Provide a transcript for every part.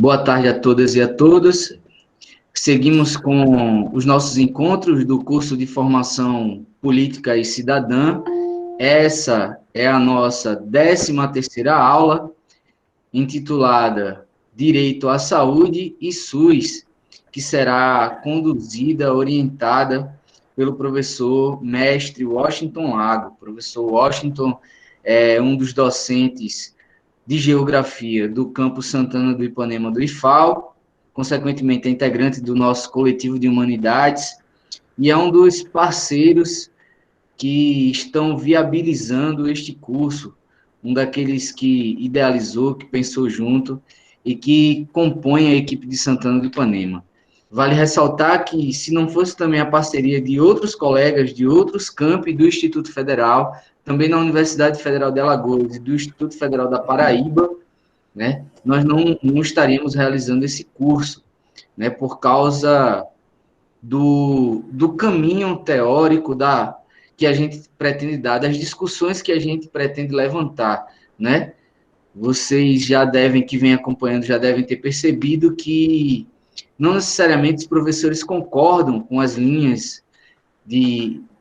Boa tarde a todas e a todos. Seguimos com os nossos encontros do curso de formação política e cidadã. Essa é a nossa 13ª aula, intitulada Direito à Saúde e SUS, que será conduzida, orientada pelo professor mestre Washington Lago. O professor Washington é um dos docentes de Geografia do Campus Santana do Ipanema do IFAL, consequentemente é integrante do nosso coletivo de Humanidades, e é um dos parceiros que estão viabilizando este curso, um daqueles que idealizou, que pensou junto, e que compõe a equipe de Santana do Ipanema. Vale ressaltar que, se não fosse também a parceria de outros colegas de outros campi do Instituto Federal, também na Universidade Federal de Alagoas e do Instituto Federal da Paraíba, né, nós não estaríamos realizando esse curso, né, por causa do caminho teórico que a gente pretende dar, das discussões que a gente pretende levantar, né? Vocês já que vêm acompanhando, já devem ter percebido que não necessariamente os professores concordam com as linhas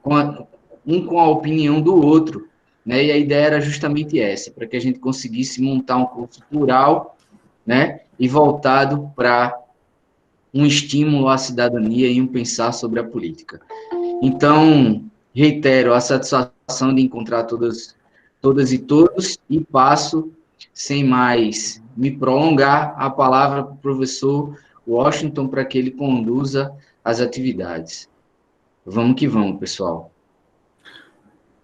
com a opinião do outro, né? E a ideia era justamente essa, para que a gente conseguisse montar um curso plural, né? E voltado para um estímulo à cidadania e um pensar sobre a política. Então, reitero a satisfação de encontrar todas e todos e passo, sem mais me prolongar, a palavra para o professor Washington para que ele conduza as atividades. Vamos que vamos, pessoal.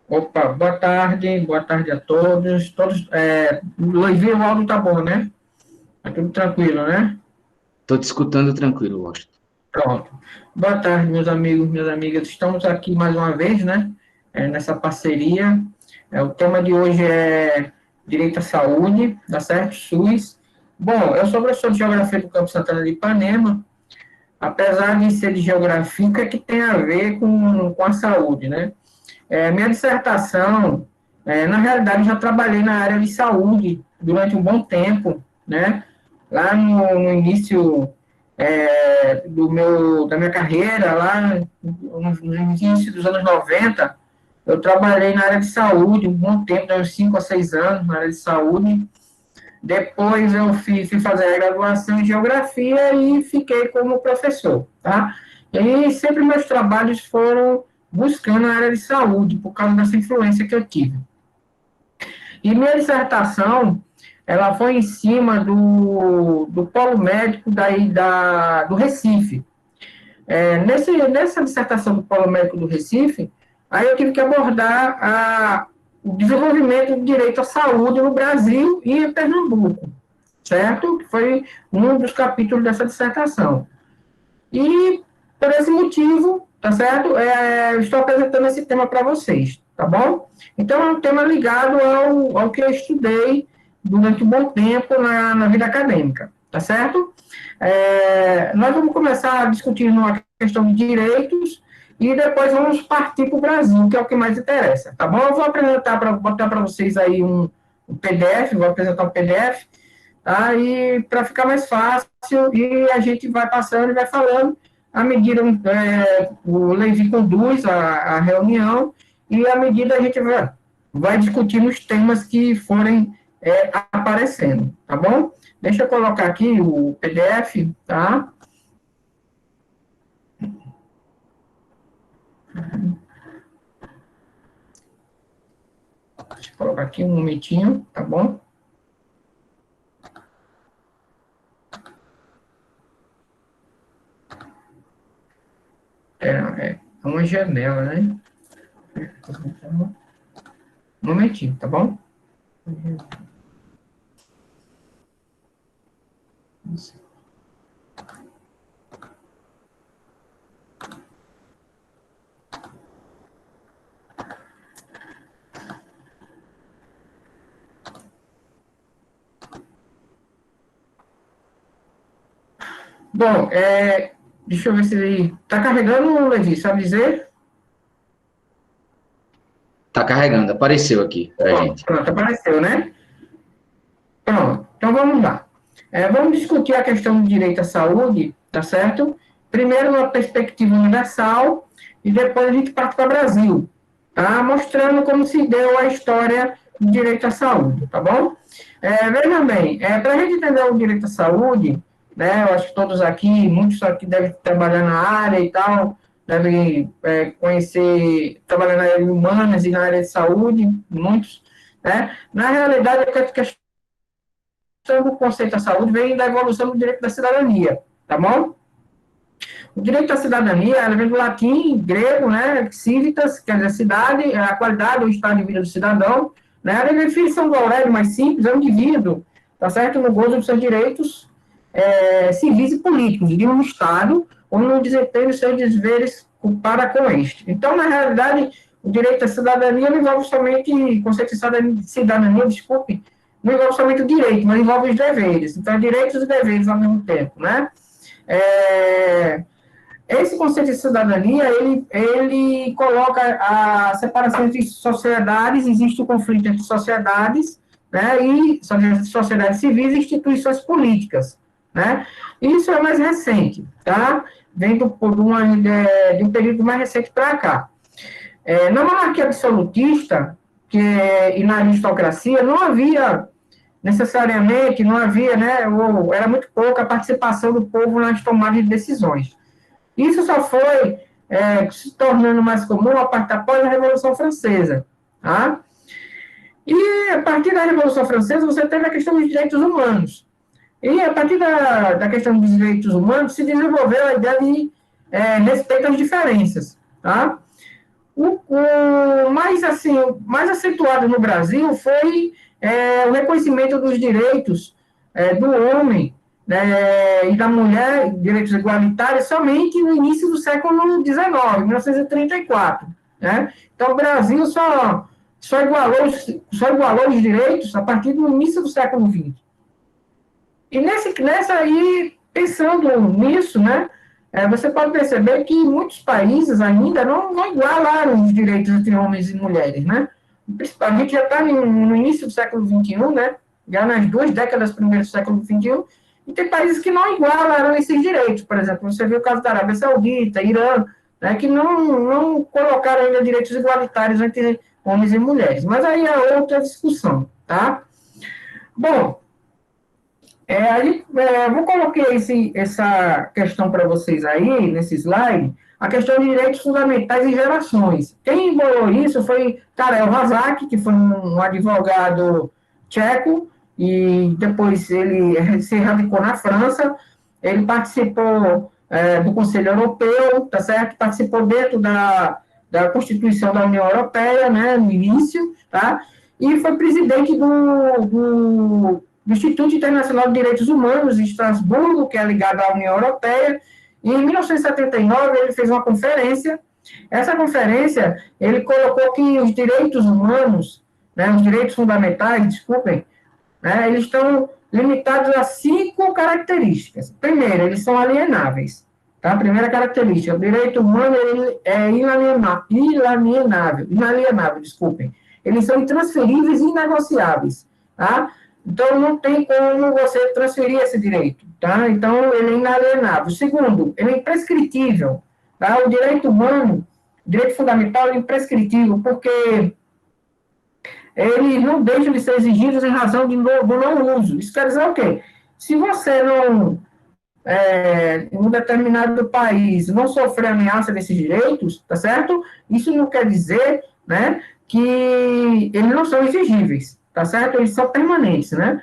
Opa, boa tarde a todos. Luizinho, o áudio tá bom, né? Tá tudo tranquilo, né? Estou te escutando tranquilo, Washington. Pronto. Boa tarde, meus amigos, minhas amigas. Estamos aqui mais uma vez, né? Nessa parceria. O tema de hoje é Direito à Saúde, tá certo? SUS. Bom, eu sou professor de Geografia do Campo Santana de Ipanema. Apesar de ser de Geografia, o que é que tem a ver com a saúde, né? Minha dissertação, na realidade, eu já trabalhei na área de saúde durante um bom tempo, né? Lá no início da minha carreira, lá no início dos anos 90, eu trabalhei na área de saúde um bom tempo, uns 5 a 6 anos na área de saúde. Depois eu fui fazer a graduação em Geografia e fiquei como professor, tá? E sempre meus trabalhos foram buscando a área de saúde, por causa dessa influência que eu tive. E minha dissertação, ela foi em cima do polo médico do Recife. Nessa dissertação do polo médico do Recife, aí eu tive que abordar o desenvolvimento do direito à saúde no Brasil e em Pernambuco, certo? Que foi um dos capítulos dessa dissertação. E, por esse motivo, tá certo? Eu estou apresentando esse tema para vocês, tá bom? Então, é um tema ligado ao que eu estudei durante um bom tempo na vida acadêmica, tá certo? Nós vamos começar discutindo a questão de direitos e depois vamos partir para o Brasil, que é o que mais interessa, tá bom? Eu vou botar para vocês aí um PDF, vou apresentar um PDF, tá? E para ficar mais fácil, e a gente vai passando e vai falando, à medida o Levi conduz a reunião, e à medida a gente vai discutindo os temas que forem aparecendo, tá bom? Deixa eu colocar aqui o PDF, tá? Deixa eu colocar aqui um momentinho, tá bom? É uma janela, né? Um momentinho, tá bom? Bom, deixa eu ver se ele está carregando, Levi, sabe dizer? Está carregando, apareceu aqui para a gente. Pronto, apareceu, né? Pronto, então vamos lá. Vamos discutir a questão do direito à saúde, tá certo? Primeiro, uma perspectiva universal, e depois a gente parte para o Brasil, tá? Mostrando como se deu a história do direito à saúde, tá bom? Veja bem, para a gente entender o direito à saúde, né, eu acho que todos aqui, muitos aqui devem trabalhar na área e tal, devem conhecer, trabalhar na área de humanas e na área de saúde, muitos, né? Na realidade, a questão do conceito da saúde vem da evolução do direito da cidadania, tá bom? O direito à cidadania, ela vem do latim, grego, né, civitas, quer dizer, cidade, a qualidade ou estado de vida do cidadão, né, a definição do Aurélio mais simples é um indivíduo, tá certo, no gozo dos seus direitos civis e políticos de um Estado, ou no desempenho dos seus deveres para com este. Então, na realidade, o direito à cidadania não envolve somente, o conceito de cidadania, desculpe, não envolve somente o direito, mas envolve os deveres. Então, direitos e deveres ao mesmo tempo, né? Esse conceito de cidadania, ele coloca a separação entre sociedades, existe o conflito entre sociedades, né, e sociedades civis e instituições políticas, né? Isso é mais recente, tá? Vem de um período mais recente para cá. Na monarquia absolutista e na aristocracia, não havia necessariamente, não havia, né, ou era muito pouca a participação do povo nas tomadas de decisões. Isso só foi se tornando mais comum após a Revolução Francesa. Tá? E a partir da Revolução Francesa, você teve a questão dos direitos humanos. E a partir da questão dos direitos humanos, se desenvolveu a ideia de respeito às diferenças. Tá? O mais acentuado no Brasil foi o reconhecimento dos direitos do homem, e da mulher, direitos igualitários, somente no início do século XIX, 1934. Né? Então, o Brasil só igualou os direitos a partir do início do século XX. E nessa aí, pensando nisso, né, você pode perceber que muitos países ainda não igualaram os direitos entre homens e mulheres. Né? A gente já está no início do século XXI, né, já nas 2 décadas primeiras do século XXI, e tem países que não igualaram esses direitos. Por exemplo, você viu o caso da Arábia Saudita, Irã, né, que não colocaram ainda direitos igualitários entre homens e mulheres. Mas aí é outra discussão, tá? Bom, vou colocar essa questão para vocês aí, nesse slide, a questão de direitos fundamentais e gerações. Quem embolou isso foi Karel Vazak, que foi um advogado tcheco, e depois ele se radicou na França, ele participou do Conselho Europeu, tá certo? Participou dentro da Constituição da União Europeia, né, no início, tá? E foi presidente do Instituto Internacional de Direitos Humanos, em Estrasburgo, que é ligado à União Europeia, e em 1979 ele fez uma conferência. Essa conferência, ele colocou que os direitos humanos, né, os direitos fundamentais, desculpem, né, eles estão limitados a 5 características. Primeiro, eles são alienáveis. Tá? A primeira característica, o direito humano ele é inalienável, desculpem. Eles são intransferíveis e inegociáveis. Tá? Então, não tem como você transferir esse direito. Tá? Então, ele é inalienável. Segundo, ele é imprescritível. Tá? O direito humano, o direito fundamental, é imprescritível, porque eles não deixam de ser exigidos em razão do não uso. Isso quer dizer o quê? Se você não, em um determinado país, não sofrer ameaça desses direitos, tá certo? Isso não quer dizer, né, que eles não são exigíveis, tá certo? Eles são permanentes, né?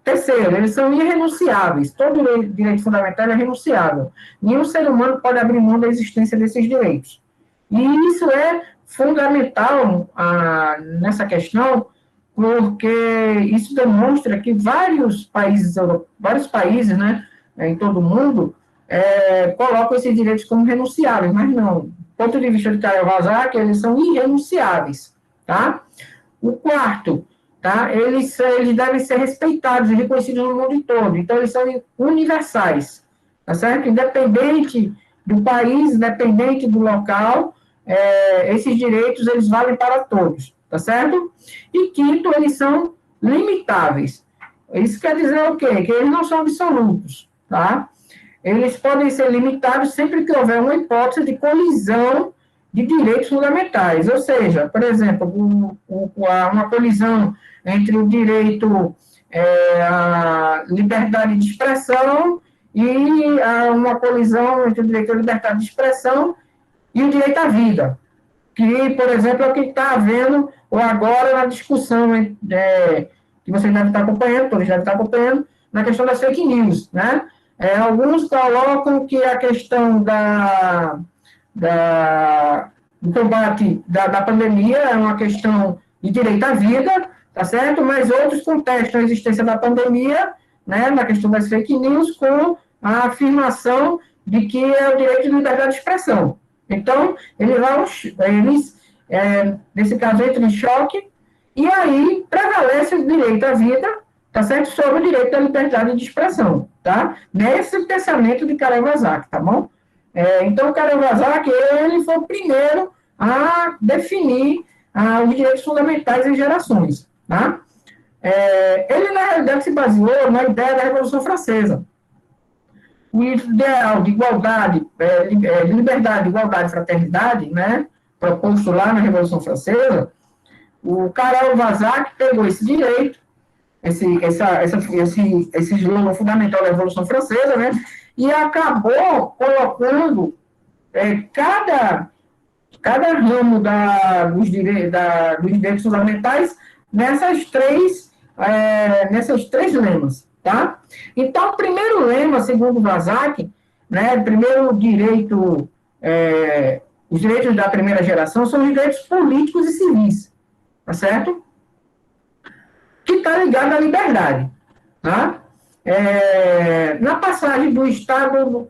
Terceiro, eles são irrenunciáveis. Todo direito fundamental é renunciável. Nenhum ser humano pode abrir mão da existência desses direitos. E isso é fundamental nessa questão, porque isso demonstra que vários países, né, em todo o mundo, colocam esses direitos como renunciáveis, mas não. Do ponto de vista de Karel Vazak, eles são irrenunciáveis, tá? O quarto, tá? Eles devem ser respeitados e reconhecidos no mundo todo, então eles são universais, tá certo? Independente do país, independente do local, esses direitos, eles valem para todos, tá certo? E quinto, eles são limitáveis. Isso quer dizer o quê? Que eles não são absolutos, tá? Eles podem ser limitados sempre que houver uma hipótese de colisão de direitos fundamentais. Ou seja, por exemplo, uma colisão entre o direito à liberdade de expressão e uma colisão entre o direito à liberdade de expressão e o direito à vida, que, por exemplo, é o que está havendo ou agora na discussão que você deve estar acompanhando, todos devem estar acompanhando, na questão das fake news, né? Alguns colocam que a questão do combate da pandemia é uma questão de direito à vida, tá certo? Mas outros contestam a existência da pandemia, né, na questão das fake news, com a afirmação de que é o direito de liberdade de expressão. Então, eles nesse caso, entram em choque, e aí prevalece o direito à vida, tá certo? Sobre o direito à liberdade de expressão, tá? Nesse pensamento de Karol Vazak, tá bom? Então, Karol Vazak, ele foi o primeiro a definir os direitos fundamentais em gerações, tá? Ele, na realidade, se baseou na ideia da Revolução Francesa. O ideal de igualdade, de liberdade, igualdade e fraternidade, né, proposto lá na Revolução Francesa, o Karol Vazak pegou esse direito, esse slogan fundamental da Revolução Francesa, né, e acabou colocando cada ramo dos direitos fundamentais nessas três lemas, tá? Então, o primeiro lema, segundo Vazak, né, primeiro direito, os direitos da primeira geração são os direitos políticos e civis, tá certo? Que está ligado à liberdade, tá? Na passagem do Estado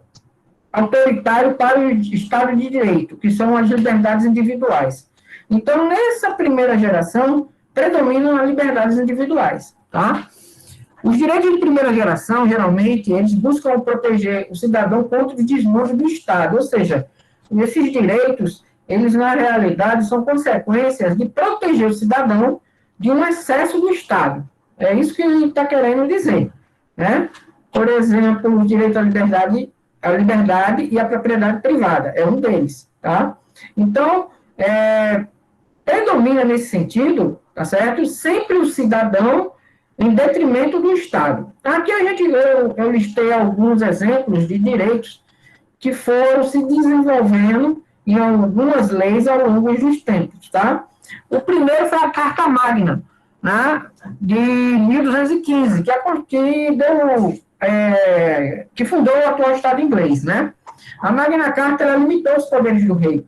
autoritário para o Estado de Direito, que são as liberdades individuais. Então, nessa primeira geração, predominam as liberdades individuais, tá? Os direitos de primeira geração, geralmente, eles buscam proteger o cidadão contra o desmonte do Estado, ou seja, esses direitos, eles, na realidade, são consequências de proteger o cidadão de um excesso do Estado. É isso que ele está querendo dizer, né? Por exemplo, o direito à liberdade e à propriedade privada, é um deles, tá? Então, predomina nesse sentido, tá certo? Sempre o cidadão em detrimento do Estado. Aqui eu listei alguns exemplos de direitos que foram se desenvolvendo em algumas leis ao longo dos tempos, tá? O primeiro foi a Carta Magna, né, de 1215, que fundou o atual Estado inglês, né? A Magna Carta, ela limitou os poderes do rei,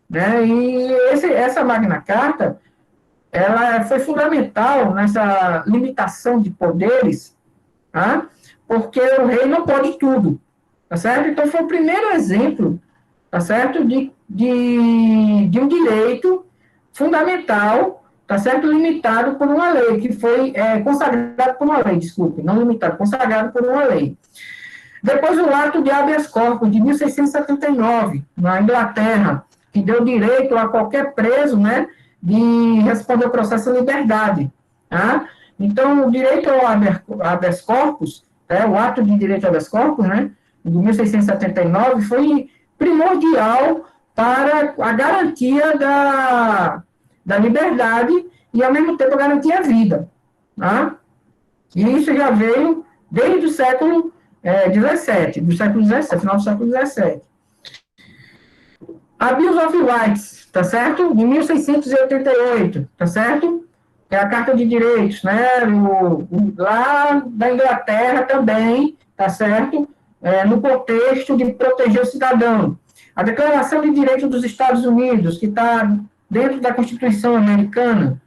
né? E essa Magna Carta, ela foi fundamental nessa limitação de poderes, tá? Porque o rei não pode tudo, tá certo? Então, foi o primeiro exemplo, tá certo? De um direito fundamental, tá certo? Limitado por uma lei, que foi consagrado por uma lei, desculpe, não limitado, consagrado por uma lei. Depois, o ato de habeas corpus, de 1679, na Inglaterra, que deu direito a qualquer preso, né, de responder ao processo em liberdade, tá? Então, o direito ao habeas corpus, o ato de direito ao habeas corpus, né, de 1679, foi primordial para a garantia da liberdade e, ao mesmo tempo, garantir a vida, tá? E isso já veio desde o século XVII, final do século XVII. A Bill of Rights, tá certo? De 1688, tá certo? É a Carta de Direitos, né? Lá da Inglaterra também, tá certo? No contexto de proteger o cidadão. A Declaração de Direitos dos Estados Unidos, que está dentro da Constituição americana,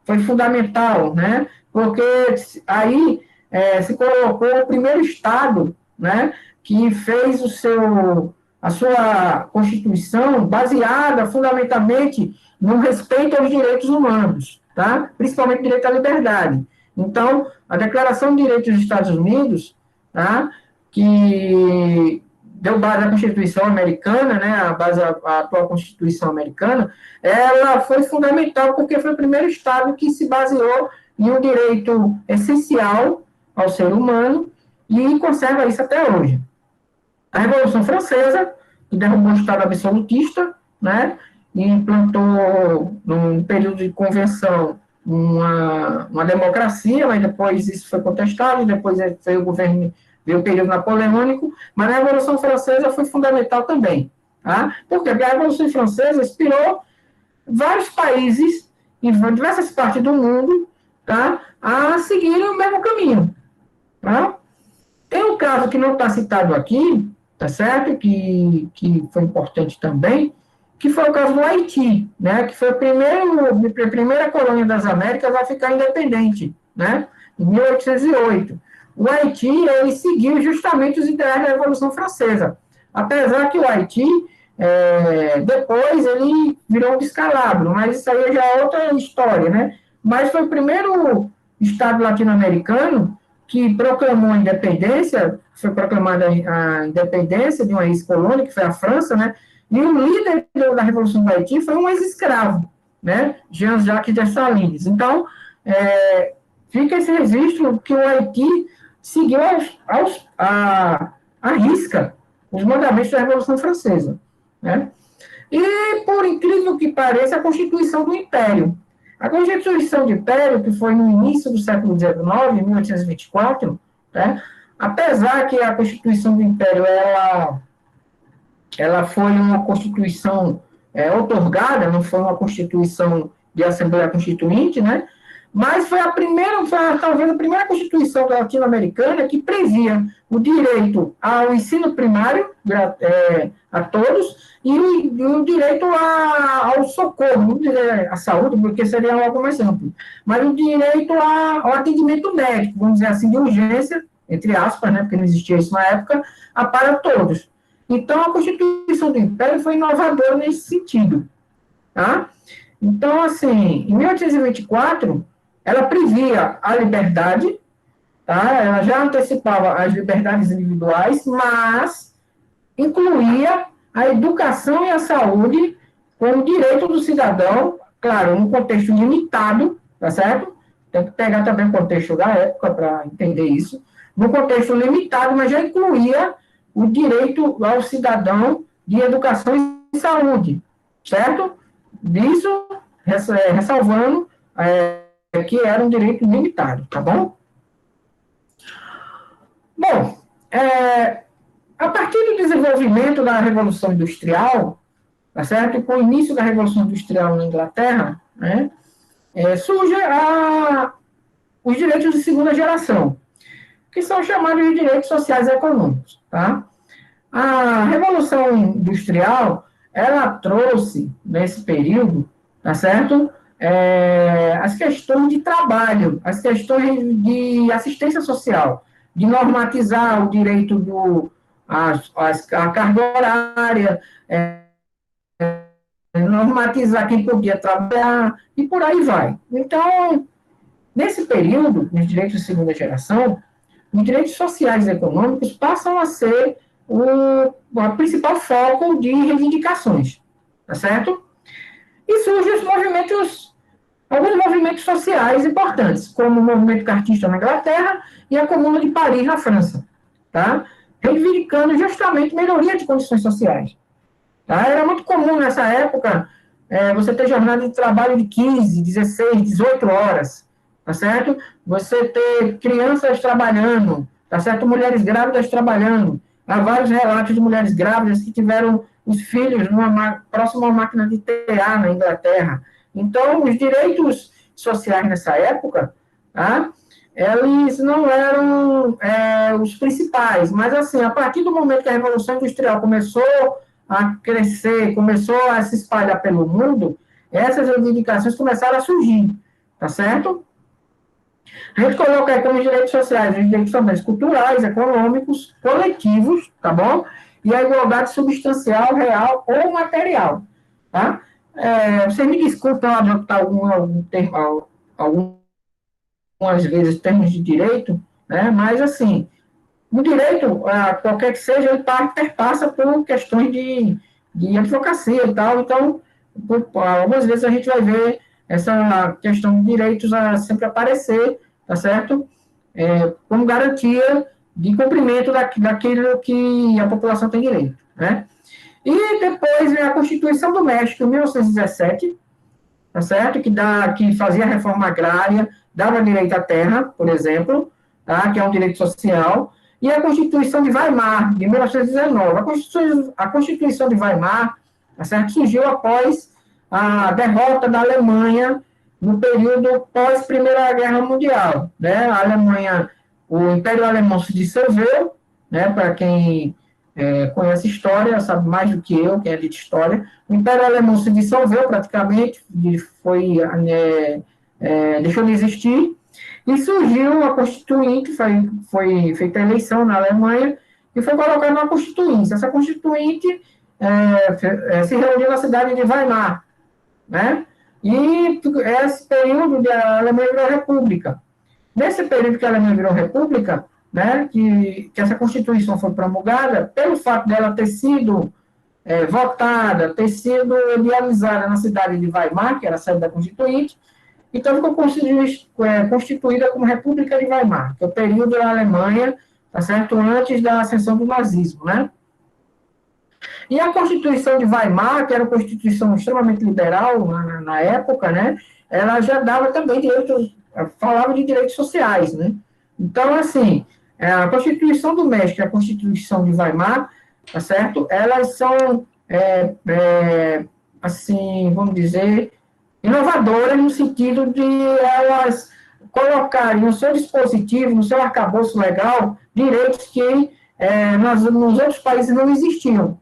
foi fundamental, né? Porque aí se colocou o primeiro Estado, né? Que fez a sua Constituição baseada fundamentalmente no respeito aos direitos humanos, tá? Principalmente o direito à liberdade. Então, a Declaração de Direitos dos Estados Unidos, tá? Que deu base à Constituição americana, né? A base à atual Constituição americana, ela foi fundamental porque foi o primeiro Estado que se baseou e um direito essencial ao ser humano, e conserva isso até hoje. A Revolução Francesa, que derrubou o Estado absolutista, né, e implantou, num período de convenção, uma democracia, mas depois isso foi contestado, depois veio o governo, veio o período napoleônico, mas a Revolução Francesa foi fundamental também. Tá? Por quê? Porque a Revolução Francesa inspirou vários países, em diversas partes do mundo, tá, a seguirem o mesmo caminho. Tá? Tem um caso que não está citado aqui, tá certo? Que foi importante também, que foi o caso do Haiti, né? Que foi a primeira colônia das Américas a ficar independente, né? Em 1808. O Haiti, ele seguiu justamente os ideais da Revolução Francesa. Apesar que o Haiti, depois, ele virou um descalabro, mas isso aí já é outra história, né? Mas foi o primeiro estado latino-americano que proclamou a independência, foi proclamada a independência de uma ex-colônia, que foi a França, né? E o líder da Revolução do Haiti foi um ex-escravo, né? Jean-Jacques Dessalines. Então, fica esse registro que o Haiti seguiu à risca os mandamentos da Revolução Francesa, né? E, por incrível que pareça, a Constituição do Império. A Constituição do Império, que foi no início do século XIX, em 1824, né, apesar que a Constituição do Império ela foi uma Constituição outorgada, não foi uma Constituição de Assembleia Constituinte, né, mas foi talvez a primeira Constituição latino-americana que previa o direito ao ensino primário a todos e o direito ao socorro, não dizer à saúde, porque seria algo mais amplo, mas o direito ao atendimento médico, vamos dizer assim, de urgência, entre aspas, né, porque não existia isso na época, para todos. Então, a Constituição do Império foi inovadora nesse sentido. Tá? Então, assim, em 1824, ela previa a liberdade, tá? Ela já antecipava as liberdades individuais, mas incluía a educação e a saúde como direito do cidadão, claro, num contexto limitado, tá certo? Tem que pegar também o contexto da época para entender isso. Num contexto limitado, mas já incluía o direito ao cidadão de educação e saúde, certo? Isso, ressalvando que era um direito limitado, tá bom? Bom, a partir do desenvolvimento da Revolução Industrial, tá certo? Com o início da Revolução Industrial na Inglaterra, né, surgem os direitos de segunda geração, que são chamados de direitos sociais e econômicos, tá? A Revolução Industrial, ela trouxe, nesse período, tá certo? As questões de trabalho, as questões de assistência social, de normatizar o direito a carga horária, normatizar quem podia trabalhar, e por aí vai. Então, nesse período, nos direitos de segunda geração, os direitos sociais e econômicos passam a ser o principal foco de reivindicações, tá certo? E surgem alguns movimentos sociais importantes, como o movimento cartista na Inglaterra e a Comuna de Paris, na França, tá? Reivindicando justamente melhoria de condições sociais. Tá? Era muito comum nessa época você ter jornada de trabalho de 15, 16, 18 horas, tá certo? Você ter crianças trabalhando, tá certo? Mulheres grávidas trabalhando. Há vários relatos de mulheres grávidas que tiveram os filhos próximo a uma máquina de TA na Inglaterra. Então, os direitos sociais nessa época, tá? Eles não eram os principais, mas, assim, a partir do momento que a Revolução Industrial começou a crescer, começou a se espalhar pelo mundo, essas reivindicações começaram a surgir, tá certo? A gente coloca aí como direitos sociais, os direitos também culturais, econômicos, coletivos, tá bom? E a igualdade substancial, real ou material, tá? Vocês me desculpem eu adoptar algumas vezes termos de direito, né? Mas, assim, o direito, qualquer que seja, ele perpassa por questões de advocacia e tal. Então, algumas vezes a gente vai ver essa questão de direitos a sempre aparecer, tá certo? Como garantia de cumprimento daquilo que a população tem direito, né? E depois vem a Constituição do México, em 1917, tá certo? Que fazia a reforma agrária, dava direito à terra, por exemplo, tá? Que é um direito social, e a Constituição de Weimar, de 1919. A Constituição de Weimar, tá certo? Surgiu após a derrota da Alemanha no período pós-Primeira Guerra Mundial, né? A Alemanha, o Império Alemão se dissolveu, né? Para quem conhece história, sabe mais do que eu, quem é de história. O Império Alemão se dissolveu praticamente, deixou de existir, e surgiu a Constituinte, foi feita a eleição na Alemanha, e foi colocada uma Constituinte. Essa Constituinte se reuniu na cidade de Weimar, né? E esse período a Alemanha virou república. Nesse período que a Alemanha virou república, né, que essa Constituição foi promulgada, pelo fato dela ter sido votada, ter sido idealizada na cidade de Weimar, que era a sede da Constituinte, então ficou constituída como República de Weimar, que é o período da Alemanha, tá certo, antes da ascensão do nazismo, né? E a Constituição de Weimar, que era uma Constituição extremamente liberal na época, né, ela já dava também direitos, falava de direitos sociais, né? Então, assim, a Constituição do México e a Constituição de Weimar, tá certo? Elas são, assim, vamos dizer, inovadoras no sentido de elas colocarem no seu dispositivo, no seu arcabouço legal, direitos que nos outros países não existiam.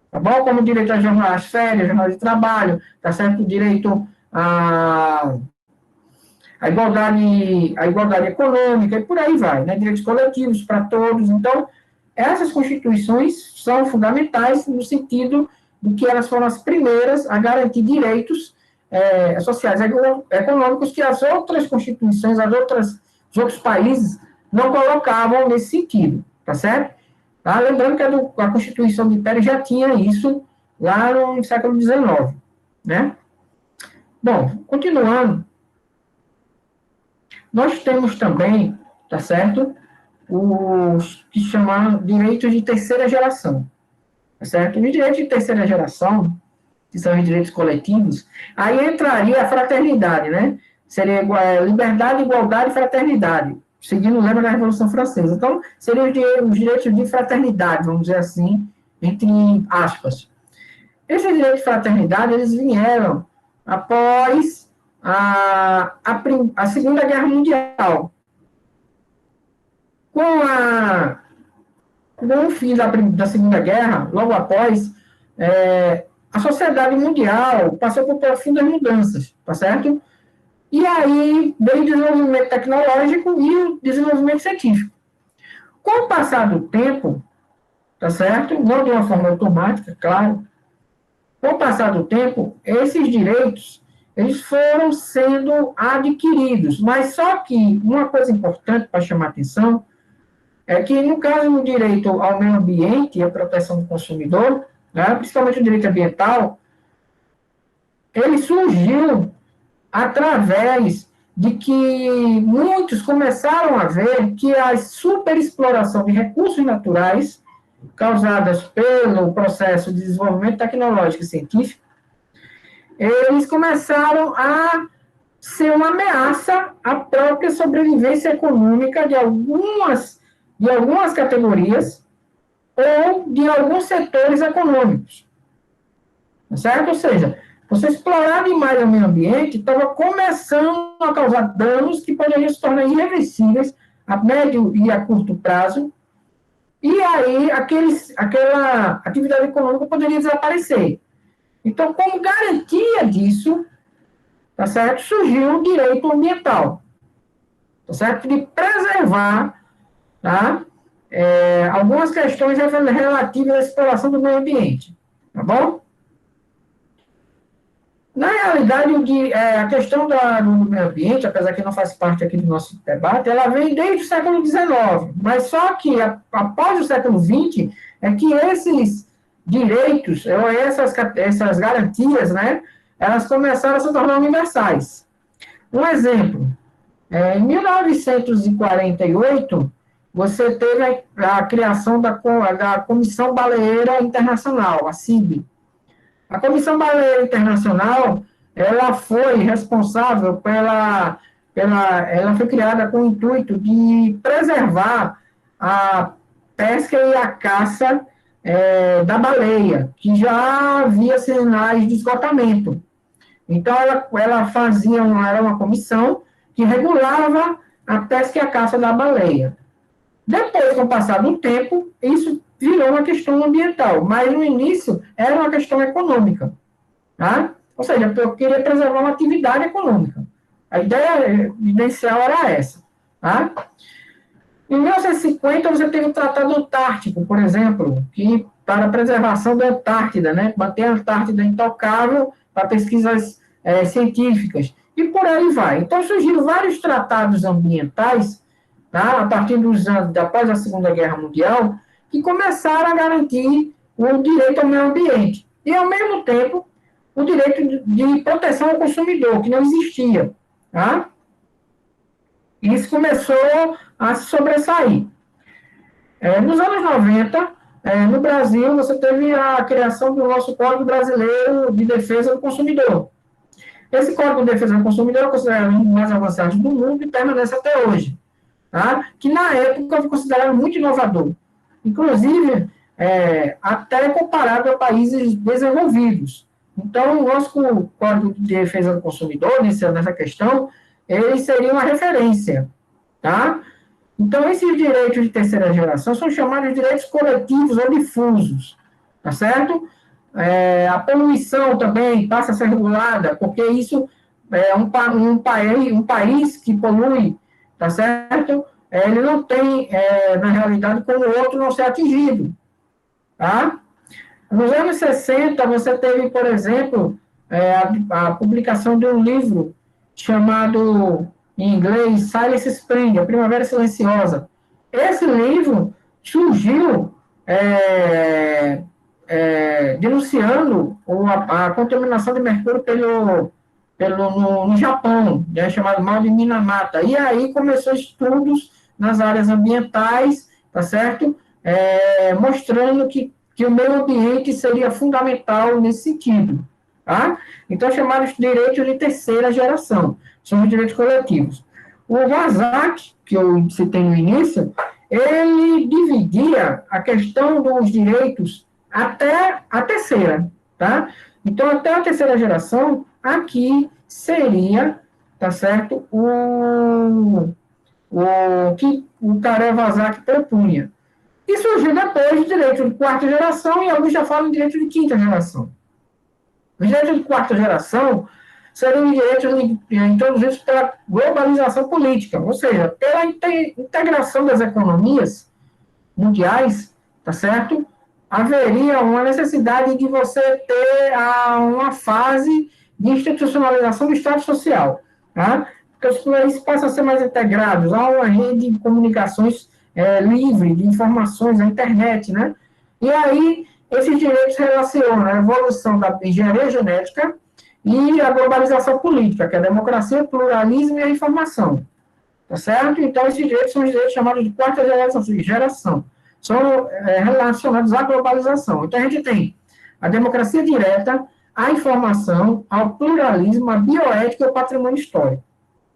Tá bom? Como direito às férias, jornal de trabalho, tá certo? Direito a igualdade econômica, e por aí vai, né? Direitos coletivos para todos. Então, essas constituições são fundamentais no sentido de que elas foram as primeiras a garantir direitos sociais e econômicos que as outras constituições, os outros países não colocavam nesse sentido, tá certo? Tá? Lembrando que a Constituição do Império já tinha isso lá no século XIX, né? Bom, continuando, nós temos também, tá certo, os que chamam direitos de terceira geração, tá certo? Os direitos de terceira geração, que são os direitos coletivos, aí entraria a fraternidade, né? Seria liberdade, igualdade e fraternidade, seguindo o lema da Revolução Francesa. Então, seriam os direitos de fraternidade, vamos dizer assim, entre aspas. Esses direitos de fraternidade, eles vieram após a Segunda Guerra Mundial. Com o fim da Segunda Guerra, logo após, a sociedade mundial passou por profundas mudanças, tá certo? E aí veio o desenvolvimento tecnológico e o desenvolvimento científico. Com o passar do tempo, tá certo? Não de uma forma automática, claro. Com o passar do tempo, esses direitos eles foram sendo adquiridos. Mas só que uma coisa importante para chamar a atenção é que, no caso do direito ao meio ambiente e à proteção do consumidor, né, principalmente o direito ambiental, ele surgiu através de que muitos começaram a ver que a superexploração de recursos naturais causadas pelo processo de desenvolvimento tecnológico e científico, eles começaram a ser uma ameaça à própria sobrevivência econômica de algumas categorias ou de alguns setores econômicos. Certo? Ou seja, você explorar demais o meio ambiente estava começando a causar danos que poderiam se tornar irreversíveis a médio e a curto prazo, e aí aquela atividade econômica poderia desaparecer. Então, como garantia disso, tá certo? Surgiu o direito ambiental, tá certo? De preservar, tá? Algumas questões relativas à exploração do meio ambiente, tá bom? Na realidade, a questão do meio ambiente, apesar que não faz parte aqui do nosso debate, ela vem desde o século XIX, mas só que após o século XX é que esses direitos, ou essas garantias, né, elas começaram a se tornar universais. Um exemplo, em 1948, você teve a criação da Comissão Baleeira Internacional, a CIB. A Comissão Baleeira Internacional, ela foi responsável ela foi criada com o intuito de preservar a pesca e a caça da baleia, que já havia sinais de esgotamento. Então, ela era uma comissão que regulava a pesca e a caça da baleia. Depois, com o passar do tempo, isso virou uma questão ambiental, mas no início era uma questão econômica. Tá? Ou seja, eu queria preservar uma atividade econômica. A ideia inicial era essa. Tá? Em 1950, você teve o Tratado Antártico, por exemplo, que para a preservação da Antártida, né? Manter a Antártida intocável para pesquisas científicas, e por aí vai. Então, surgiram vários tratados ambientais, tá? A partir dos anos, após a Segunda Guerra Mundial, que começaram a garantir o direito ao meio ambiente. E, ao mesmo tempo, o direito de proteção ao consumidor, que não existia. Tá? Isso começou a se sobressair. Nos anos 90, no Brasil, você teve a criação do nosso Código Brasileiro de Defesa do Consumidor. Esse Código de Defesa do Consumidor é considerado um dos mais avançados do mundo e permanece até hoje. Tá? Que, na época, foi considerado muito inovador. Inclusive, até comparado a países desenvolvidos. Então, o nosso Código de Defesa do Consumidor, nessa questão, ele seria uma referência. Tá? Então, esses direitos de terceira geração são chamados de direitos coletivos ou difusos. Tá certo? A poluição também passa a ser regulada, porque isso é um país que polui, tá certo? Ele não tem, na realidade, como o outro não ser atingido. Tá? Nos anos 60, você teve, por exemplo, a publicação de um livro chamado, em inglês, Silent Spring, A Primavera Silenciosa. Esse livro surgiu denunciando a contaminação de mercúrio no Japão, chamado mal de Minamata. E aí começou estudos nas áreas ambientais, tá certo? Mostrando que o meio ambiente seria fundamental nesse sentido. Tá? Então, chamados direitos de terceira geração, são os direitos coletivos. O Wasak, que eu citei no início, ele dividia a questão dos direitos até a terceira. Tá? Então, até a terceira geração, aqui seria, tá certo, o que o Karel Wasak propunha. E surgiu depois o direito de quarta geração, e alguns já falam em direito de quinta geração. Os direitos de quarta geração seriam direitos introduzidos pela globalização política, ou seja, pela integração das economias mundiais, tá certo? Haveria uma necessidade de você ter uma fase de institucionalização do Estado Social, tá? Porque os países passam a ser mais integrados, há uma rede de comunicações livre, de informações, a internet, né? E aí, esses direitos relacionam a evolução da engenharia genética e a globalização política, que é a democracia, o pluralismo e a informação. Tá certo? Então, esses direitos são os direitos chamados de quarta geração. São relacionados à globalização. Então, a gente tem a democracia direta, a informação, ao pluralismo, a bioética e o patrimônio histórico.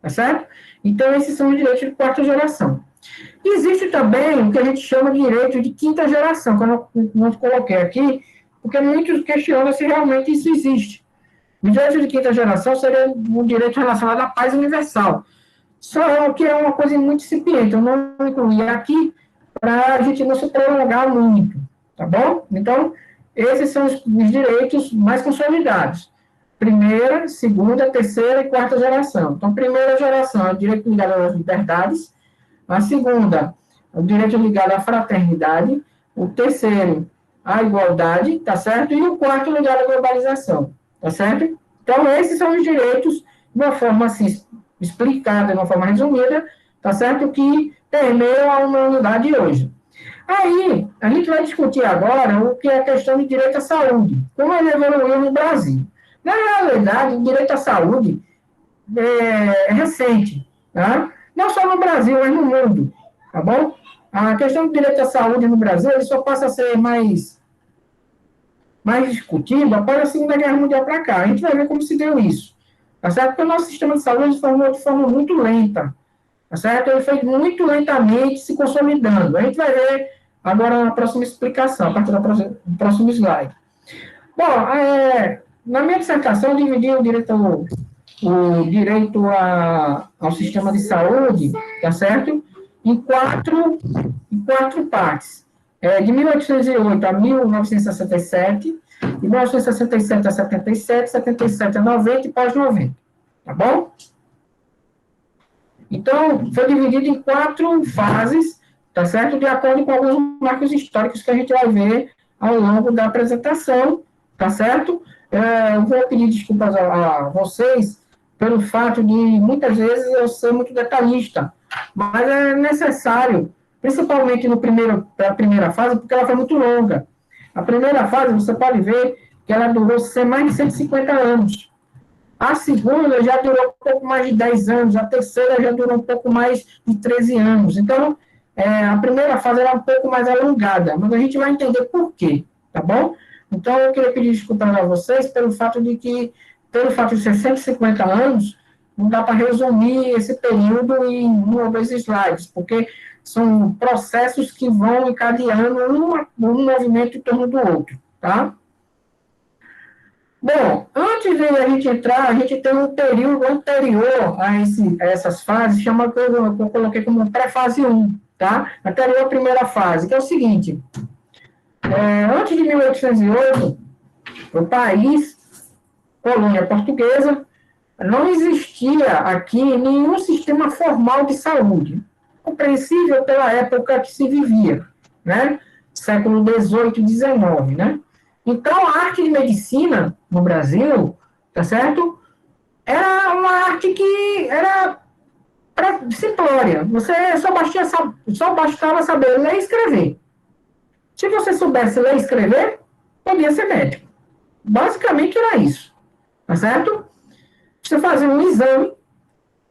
Tá certo? Então, esses são os direitos de quarta geração. Existe também o que a gente chama de direito de quinta geração, que eu não coloquei aqui, porque muitos questionam se realmente isso existe. O direito de quinta geração seria um direito relacionado à paz universal. Só que é uma coisa muito incipiente, eu não incluí aqui para a gente não se prolongar muito, tá bom? Então, esses são os direitos mais consolidados. Primeira, segunda, terceira e quarta geração. Então, primeira geração é o direito ligado às liberdades, a segunda, o direito ligado à fraternidade, o terceiro, a igualdade, tá certo? E o quarto, ligado à globalização, tá certo? Então, esses são os direitos, de uma forma assim, explicada, de uma forma resumida, tá certo? Que permeiam a humanidade hoje. Aí, a gente vai discutir agora o que é a questão de direito à saúde, como ele evoluiu no Brasil. Na realidade, o direito à saúde é recente, tá? Não só no Brasil, mas no mundo, tá bom? A questão do direito à saúde no Brasil, ele só passa a ser mais discutido após a Segunda Guerra Mundial para cá. A gente vai ver como se deu isso, tá certo? Porque o nosso sistema de saúde formou de forma muito lenta, tá certo? Ele foi muito lentamente se consolidando. A gente vai ver agora na próxima explicação, a partir do próximo slide. Bom, na minha dissertação, eu dividi ao sistema de saúde, tá certo? Em quatro partes. De 1808 a 1967, de 1967 a 77, 77 a 90 e pós-90, tá bom? Então, foi dividido em 4 fases, tá certo? De acordo com alguns marcos históricos que a gente vai ver ao longo da apresentação, tá certo? Eu vou pedir desculpas a vocês pelo fato de, muitas vezes, eu ser muito detalhista, mas é necessário, principalmente na primeira fase, porque ela foi muito longa. A primeira fase, você pode ver que ela durou mais de 150 anos. A segunda já durou um pouco mais de 10 anos, a terceira já durou um pouco mais de 13 anos. Então, a primeira fase era um pouco mais alongada, mas a gente vai entender por quê, tá bom? Então, eu queria pedir desculpas a vocês pelo fato de ser 150 anos, não dá para resumir esse período em 1 ou 2 slides, porque são processos que vão encadeando um movimento em torno do outro, tá? Bom, antes de a gente entrar, a gente tem um período anterior a essas fases, que eu coloquei como pré-fase 1, tá? Anterior à primeira fase, que é o seguinte, antes de 1808, o país, colônia portuguesa, não existia aqui nenhum sistema formal de saúde, compreensível pela época que se vivia, né? Século XVIII e XIX, né? Então, a arte de medicina no Brasil, tá certo? Era uma arte que era simplória. Você só bastava saber ler e escrever. Se você soubesse ler e escrever, podia ser médico. Basicamente era isso, tá certo? Você fazia um exame.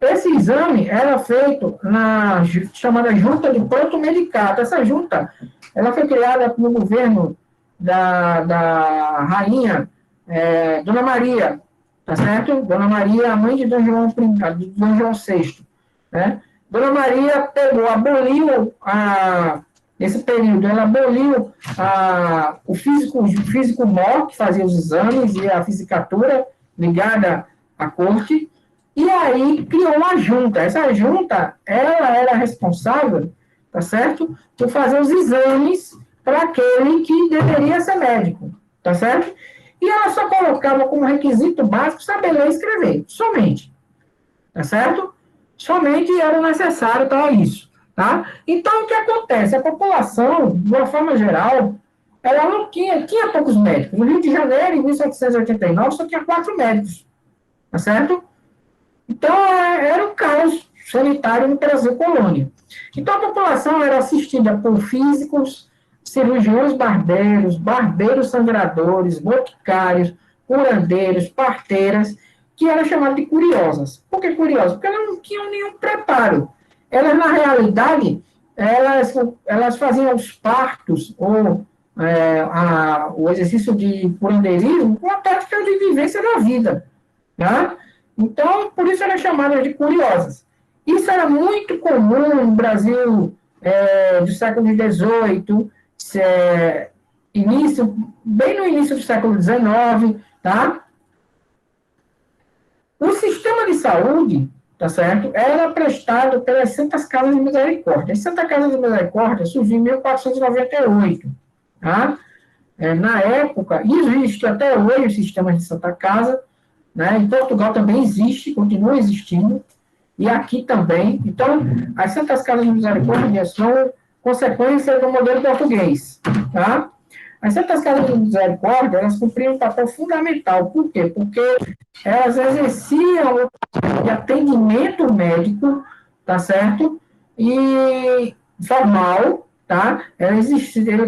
Esse exame era feito na chamada Junta de Pronto Medicato. Essa junta, ela foi criada no governo da rainha Dona Maria, tá certo? Dona Maria, a mãe de Dom João VI, né? Dona Maria aboliu nesse período, ela aboliu o físico mor, que fazia os exames, e a fisicatura ligada à corte, e aí criou uma junta. Essa junta, ela era responsável, tá certo? Por fazer os exames para aquele que deveria ser médico, tá certo? E ela só colocava como requisito básico saber ler e escrever, somente, tá certo? Somente era necessário para isso, tá? Então, o que acontece? A população, de uma forma geral, ela não tinha poucos médicos. No Rio de Janeiro, em 1789, só tinha 4 médicos, tá certo? Então, era um caos sanitário no Brasil colônia. Então, a população era assistida por físicos, cirurgiões barbeiros sangradores, boticários, curandeiros, parteiras, que eram chamadas de curiosas. Por que curiosas? Porque elas não tinham nenhum preparo. Elas, na realidade, elas faziam os partos, ou o exercício de curandeirismo, com a prática de vivência da vida, tá? Então, por isso eram chamadas de curiosas. Isso era muito comum no Brasil do século XVIII, bem no início do século XIX, tá? O sistema de saúde, tá certo, era prestado pelas Santas Casas de Misericórdia. As Santas Casas de Misericórdia surgiu em 1498, tá? Na época, existe até hoje o sistema de Santa Casa, né? Em Portugal também existe, continua existindo, e aqui também. Então, as Santas Casas de Misericórdia são consequência do modelo português, tá? As Santas Casas de Misericórdia, elas cumpriam um papel fundamental. Por quê? Porque elas exerciam o papel de atendimento médico, tá certo? E formal, tá? Elas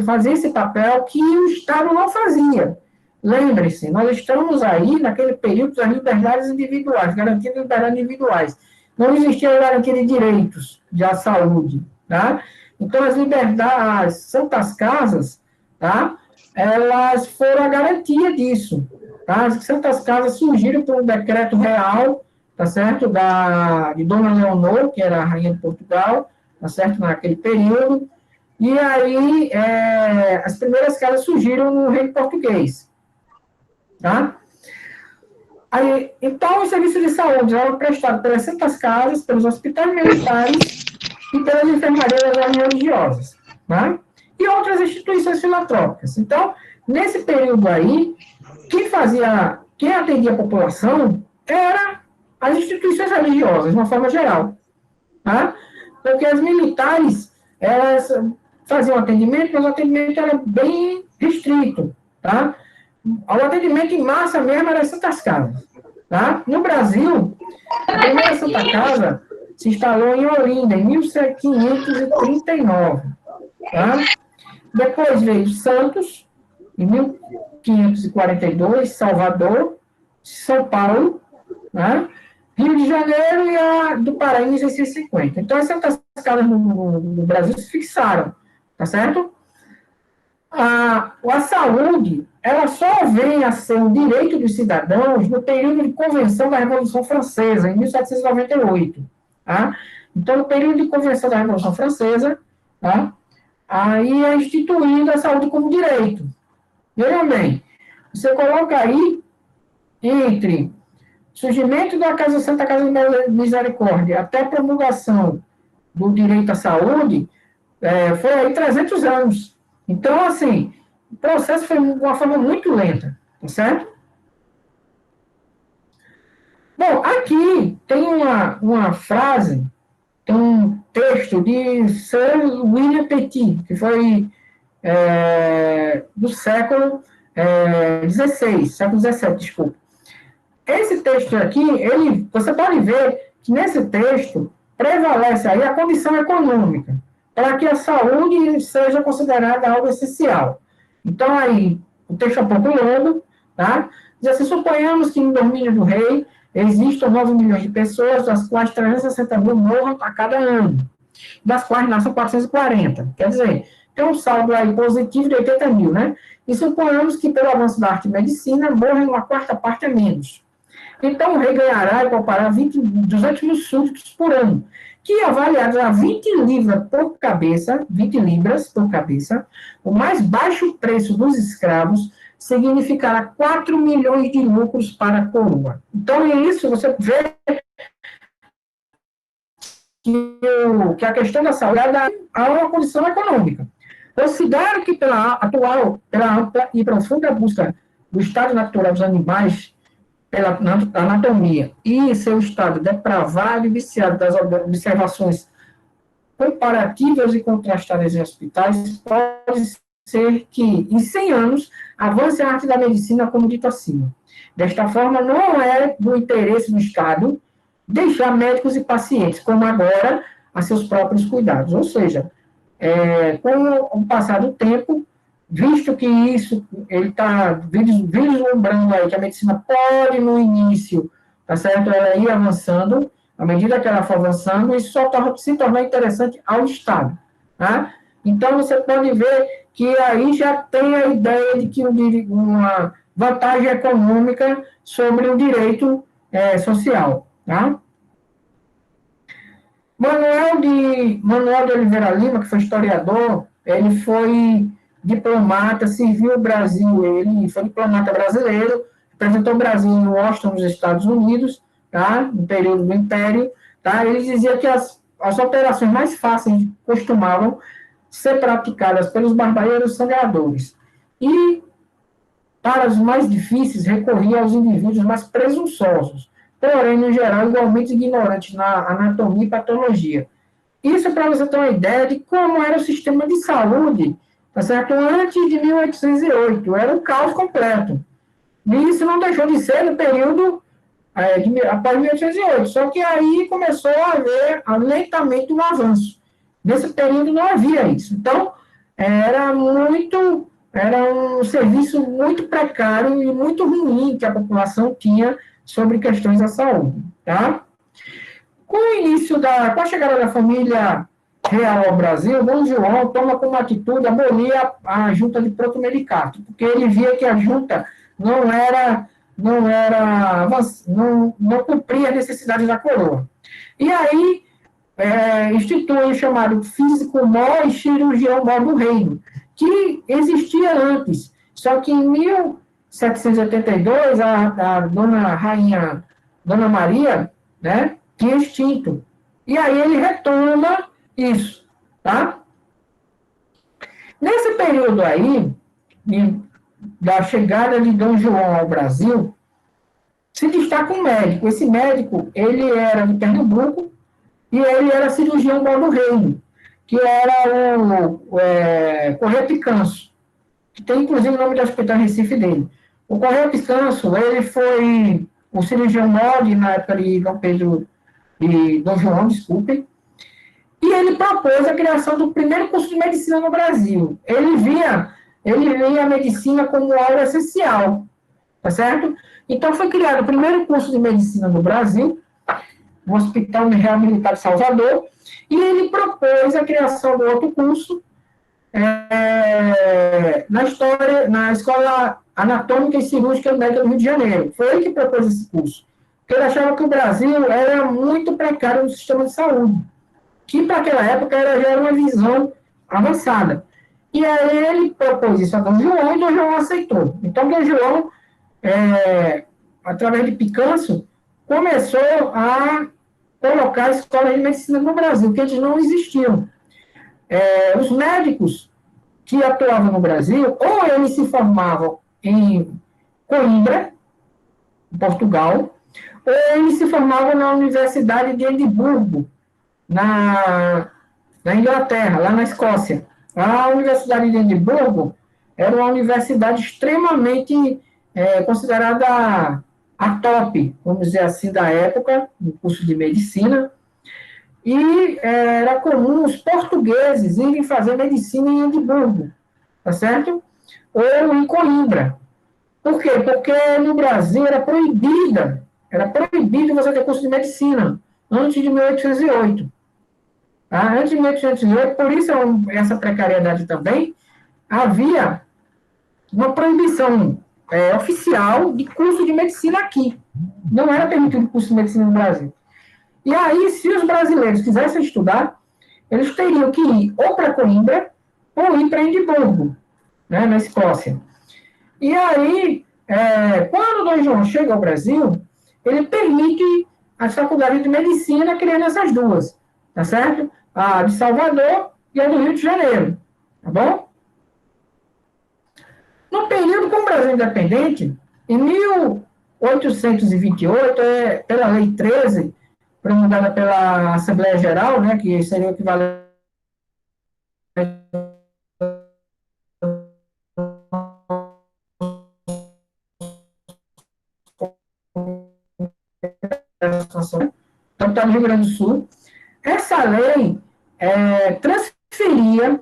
faziam esse papel que o Estado não fazia. lembre-se, nós estamos aí naquele período das liberdades individuais, garantia de liberdades individuais. Não existia garantia de direitos à saúde, tá? Então, as liberdades, Santas Casas, tá? Elas foram a garantia disso, tá? As Santas Casas surgiram por um decreto real, tá certo? De Dona Leonor, que era a rainha de Portugal, tá certo? Naquele período. E aí, as primeiras casas surgiram no reino português, tá? Aí, então, os serviços de saúde eram prestados pelas Santas Casas, pelos hospitais militares e pelas enfermarias religiosas, né? E outras instituições filantrópicas. Então, nesse período aí, quem atendia a população era as instituições religiosas, de uma forma geral, tá? Porque as militares, elas faziam atendimento, mas o atendimento era bem restrito, tá? O atendimento em massa mesmo era as Santas Casas, tá? No Brasil, a primeira Santa Casa se instalou em Olinda, em 1539, tá? Depois veio Santos, em 1542, Salvador, São Paulo, né? Rio de Janeiro e a do Pará, em 1650. Então, as Santas Casas no Brasil se fixaram, tá certo? A saúde, ela só vem a ser um direito dos cidadãos no período de convenção da Revolução Francesa, em 1798. Tá? Então, no período de convenção da Revolução Francesa, tá? Aí é instituída a saúde como direito. Veja bem, você coloca aí entre surgimento da Santa Casa de Misericórdia até a promulgação do direito à saúde, foi aí 300 anos. Então, assim, o processo foi de uma forma muito lenta, tá certo? Bom, aqui tem uma frase, tem um texto de Sir William Petit, que foi do século XVI, século XVII, desculpa. Esse texto aqui, você pode ver que nesse texto prevalece aí a condição econômica, para que a saúde seja considerada algo essencial. Então, aí, o texto é um pouco longo, tá? Diz assim, suponhamos que no domínio do rei existam 9 milhões de pessoas, das quais 360 mil morram a cada ano, das quais nascem 440. Quer dizer, tem um saldo aí positivo de 80 mil, né? E suponhamos que, pelo avanço da arte e medicina, morrem uma quarta parte a menos. Então, o rei ganhará e poupará 200 mil súditos por ano, que, avaliados a 20 libras por cabeça, o mais baixo preço dos escravos significará 4 milhões de lucros para a coroa. Então, isso você vê que a questão da saúde é uma condição econômica. Considero que pela ampla e profunda busca do estado natural dos animais, pela anatomia e seu estado depravado e viciado das observações comparativas e contrastadas em hospitais, pode ser que, em 100 anos, avance a arte da medicina como dito acima. Desta forma, não é do interesse do Estado deixar médicos e pacientes, como agora, a seus próprios cuidados. Ou seja, com o passar do tempo, visto que isso, ele está vislumbrando aí que a medicina pode, no início, tá certo? Ela ir avançando, à medida que ela for avançando, isso só se tornar interessante ao Estado, tá? Então, você pode ver que aí já tem a ideia de que uma vantagem econômica sobre o direito social, tá? Manuel de Oliveira Lima, que foi historiador, ele foi diplomata, serviu o Brasil, ele foi diplomata brasileiro, representou o Brasil em Washington, nos Estados Unidos, tá? No período do Império, tá? Ele dizia que as operações mais fáceis costumavam ser praticadas pelos barbeiros sangradores. E, para os mais difíceis, recorria aos indivíduos mais presunçosos, porém, no geral, igualmente ignorantes na anatomia e patologia. Isso para você ter uma ideia de como era o sistema de saúde, tá certo? Antes de 1808, era um caos completo. E isso não deixou de ser no período após 1808, só que aí começou a haver lentamente um avanço. Nesse período não havia isso. Então, era muito era um serviço muito precário e muito ruim que a população tinha sobre questões da saúde, tá? Com a chegada da família real ao Brasil, Dom João toma como atitude abolir a junta de protomedicato, porque ele via que a junta não era, não cumpria as necessidades da coroa. E aí institui o chamado físico-mó e cirurgião-mó do reino, que existia antes, só que em 1782 a dona rainha Dona Maria, né, tinha extinto. E aí ele retoma isso, tá? Nesse período aí, da chegada de Dom João ao Brasil, se destaca um médico. Esse médico, ele era de Pernambuco e ele era cirurgião do reino, que era o Correia Picanço, que tem inclusive o nome do hospital em Recife dele. O Correia Picanço, ele foi o cirurgião mole na época de Dom Pedro e Dom João, desculpem, e ele propôs a criação do primeiro curso de medicina no Brasil. Ele via a medicina como algo essencial, tá certo? Então foi criado o primeiro curso de medicina no Brasil, no Hospital Real Militar de Salvador, e ele propôs a criação do outro curso na Escola Anatômica e Cirúrgica Médica do Rio de Janeiro. Foi ele que propôs esse curso. Porque ele achava que o Brasil era muito precário no sistema de saúde, que para aquela época já era uma visão avançada. E aí ele propôs isso a Dom João e Dom João aceitou. Então, Dom João, através de Picanço, começou a colocar escolas de medicina no Brasil, que eles não existiam. Os médicos que atuavam no Brasil, ou eles se formavam em Coimbra, em Portugal, ou eles se formavam na Universidade de Edimburgo, na Inglaterra, lá na Escócia. A Universidade de Edimburgo era uma universidade extremamente considerada a top, vamos dizer assim, da época, no curso de medicina, e era comum os portugueses irem fazer medicina em Edimburgo, tá certo? Ou em Coimbra. Por quê? Porque no Brasil era proibido você ter curso de medicina, antes de 1808. Tá? Antes de 1808, por isso essa precariedade também, havia uma proibição oficial de curso de medicina aqui. Não era permitido curso de medicina no Brasil. E aí, se os brasileiros quisessem estudar, eles teriam que ir ou para Coimbra ou ir para Edimburgo, né, na Escócia. E aí, quando Dom João chega ao Brasil, ele permite as faculdades de medicina criando essas duas, tá certo? A de Salvador e a do Rio de Janeiro, tá bom? No período com o Brasil independente, em 1828, pela Lei 13, promulgada pela Assembleia Geral, né, que seria o equivalente da do Rio Grande do Sul, essa lei transferia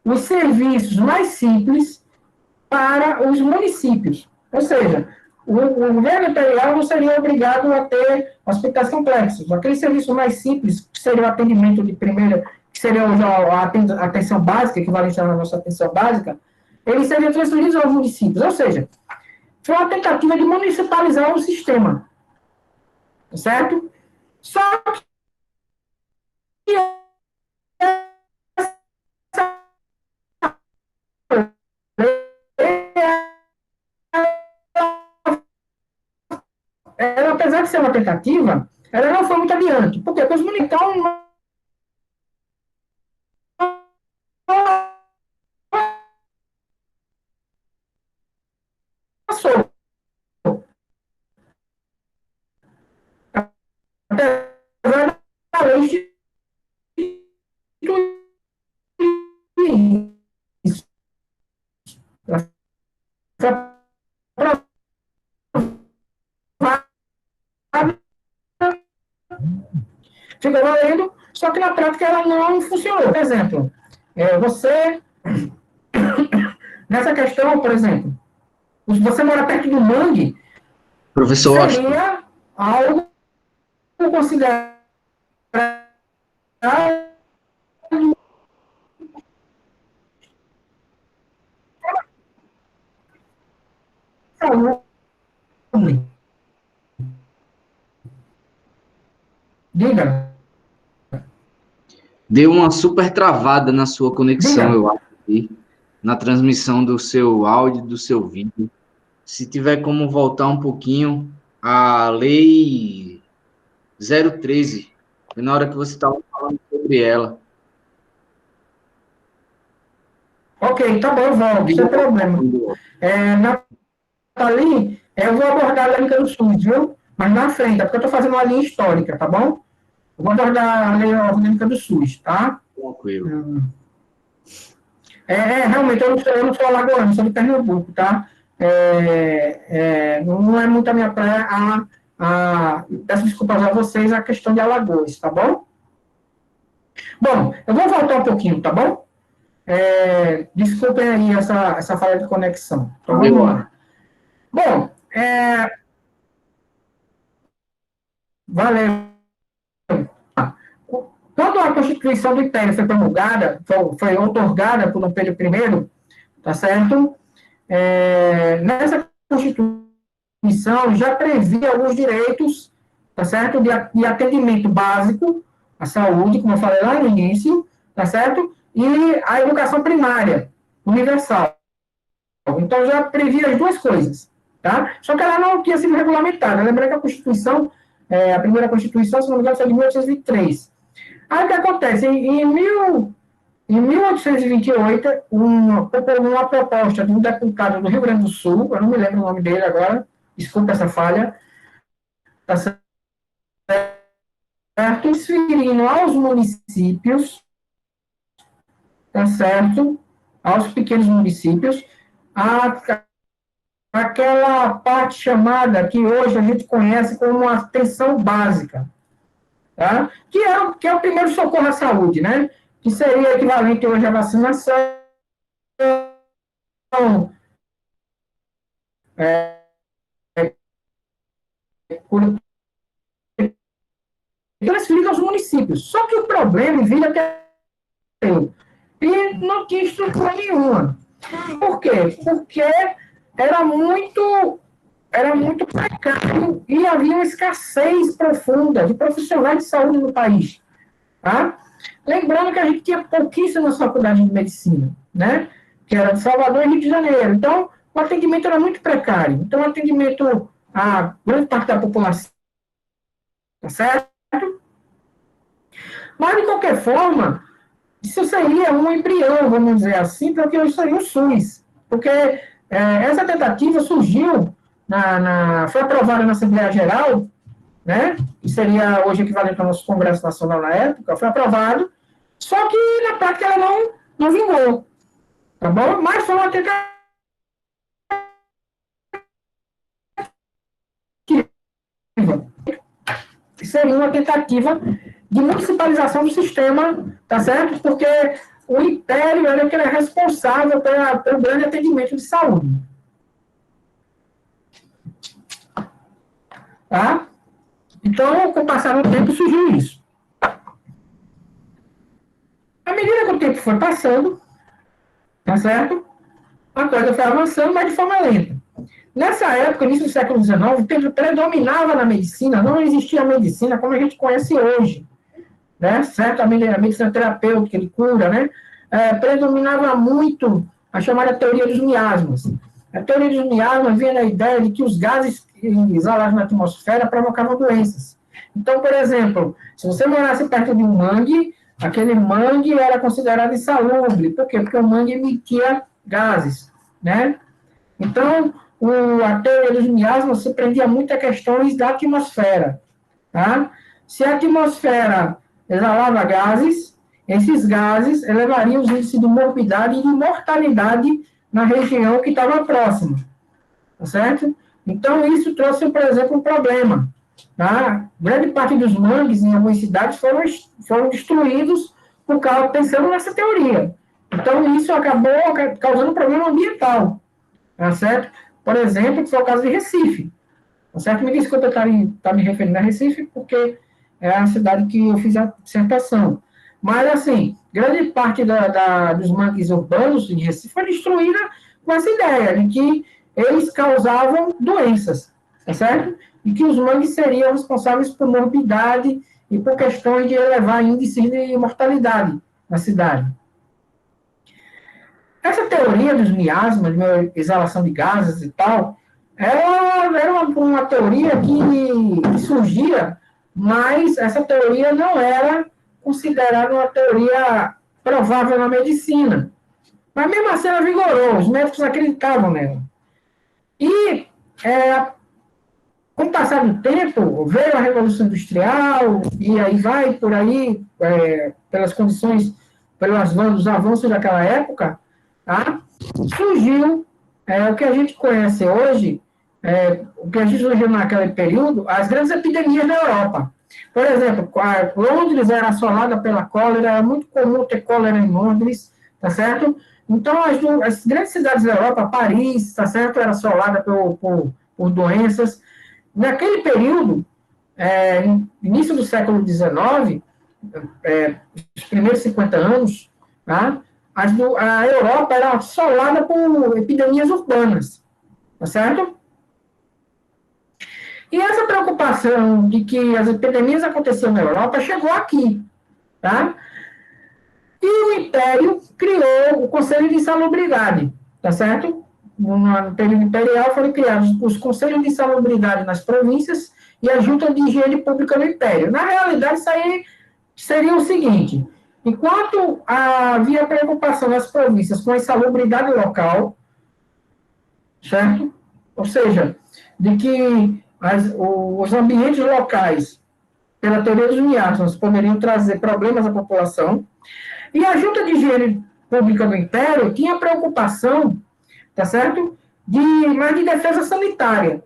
os serviços mais simples para os municípios. Ou seja, o governo imperial não seria obrigado a ter hospitais complexos. Aquele serviço mais simples, que seria o atendimento de primeira, que seria a atenção básica, equivalente à nossa atenção básica, ele seria transferido aos municípios. Ou seja, foi uma tentativa de municipalizar o sistema. Certo? Só que apesar de ser uma tentativa, ela não foi muito adiante. Por quê? Porque os militares não passou. Apesar da lei isso. Ficou valendo, só que na prática ela não funcionou. Por exemplo, você Nessa questão, por exemplo, se você mora perto do mangue, Professor Washington, seria algo considerado salubre. Diga, deu uma super travada na sua conexão, diga. eu acho, aqui, na transmissão do seu áudio, do seu vídeo. Se tiver como voltar um pouquinho, a lei 013, foi na hora que você estava falando sobre ela. Ok, tá bom, eu volto, sem problema. Nathalie, eu vou abordar a lei do SUS, viu? Mas na frente, é porque eu estou fazendo uma linha histórica, tá bom? Eu vou abordar a lei orgânica do SUS, tá? Tranquilo. Realmente, eu não sou alagoano, sou de Pernambuco, tá? Não é muito a minha praia, peço desculpas a vocês, a questão de Alagoas, tá bom? Bom, eu vou voltar um pouquinho, tá bom? Desculpem aí essa falha de conexão. Então, vamos lá. Bom, valeu. Quando a Constituição do Império foi promulgada, foi outorgada por Dom Pedro I, tá certo? Nessa Constituição já previa alguns direitos, tá certo? De atendimento básico à saúde, como eu falei lá no início, tá certo? E a educação primária, universal. Então já previa as duas coisas, tá? Só que ela não tinha sido regulamentada. Lembrando que a Constituição, a primeira Constituição, se não me engano, foi de 1803. Aí o que acontece? Em 1828, uma proposta de um deputado do Rio Grande do Sul, eu não me lembro o nome dele agora, desculpa essa falha, tá certo? Transferindo aos municípios, tá certo? Aos pequenos municípios, aquela parte chamada, que hoje a gente conhece como atenção básica, tá? Que é o primeiro socorro à saúde, né? Que seria equivalente hoje à vacinação, é, transferido aos municípios. Só que o problema vira que e não tinha estrutura nenhuma. Por quê? Porque era muito, era muito precário e havia uma escassez profunda de profissionais de saúde no país. Tá? Lembrando que a gente tinha pouquíssimas faculdades de medicina, né? Que era de Salvador e Rio de Janeiro. Então, o atendimento era muito precário. Então, o atendimento a grande parte da população, tá certo? Mas, de qualquer forma, isso seria um embrião, vamos dizer assim, para o que hoje seria o SUS. Porque essa tentativa surgiu, foi aprovada na Assembleia Geral, né, que seria hoje equivalente ao nosso Congresso Nacional na época, foi aprovado, só que na prática ela não vingou, tá bom? Mas foi uma tentativa, seria uma tentativa de municipalização do sistema, tá certo? Porque o Império era que era responsável pelo grande atendimento de saúde. Tá? Então, com o passar do tempo, surgiu isso. À medida que o tempo foi passando, tá certo? A coisa foi avançando, mas de forma lenta. Nessa época, início do século XIX, predominava na medicina, não existia a medicina como a gente conhece hoje, né? Certo? A medicina terapêutica, de cura, né? Predominava muito a chamada teoria dos miasmas. A teoria dos miasmas vinha da ideia de que os gases exalados na atmosfera provocavam doenças. Então, por exemplo, se você morasse perto de um mangue, aquele mangue era considerado insalubre. Por quê? Porque o mangue emitia gases, né? Então, a teoria dos miasmas se prendia muito a questões da atmosfera, tá? Se a atmosfera exalava gases, esses gases elevariam os índices de morbidade e de mortalidade na região que estava próxima, tá certo? Então, isso trouxe, por exemplo, um problema, tá? Grande parte dos mangues em algumas cidades foram destruídos pensando nessa teoria. Então, isso acabou causando um problema ambiental, tá certo? Por exemplo, que foi o caso de Recife, tá certo? Me desculpa eu estar me referindo a Recife, porque é a cidade que eu fiz a dissertação. Mas, assim, grande parte dos mangues urbanos de Recife foi destruída com essa ideia de que eles causavam doenças, tá certo? E que os mangues seriam responsáveis por morbidade e por questões de elevar índices de mortalidade na cidade. Essa teoria dos miasmas, de exalação de gases e tal, ela era uma teoria que surgia, mas essa teoria não era considerada uma teoria provável na medicina. Mas mesmo assim ela vigorou, os médicos acreditavam nela. E, com o passar do tempo, veio a Revolução Industrial, e aí vai por aí, pelas condições, pelos avanços daquela época, tá? Surgiu o que a gente conhece hoje, o que a gente surgiu naquele período, as grandes epidemias na Europa. Por exemplo, Londres era assolada pela cólera, era muito comum ter cólera em Londres, tá certo? Então, as grandes cidades da Europa, Paris, tá certo? Era assolada por doenças. Naquele período, início do século XIX, os primeiros 50 anos, tá? A Europa era assolada por epidemias urbanas, tá certo? E essa preocupação de que as epidemias aconteciam na Europa chegou aqui, tá? E o Império criou o Conselho de Insalubridade, tá certo? No período imperial foram criados os Conselhos de Insalubridade nas províncias e a Junta de Higiene Pública no Império. Na realidade, isso aí seria o seguinte: enquanto havia preocupação nas províncias com a insalubridade local, certo? Ou seja, de que os ambientes locais, pela teoria dos miasmas, poderiam trazer problemas à população, e a Junta de Higiene Pública do Império tinha preocupação, tá certo? Mais de defesa sanitária,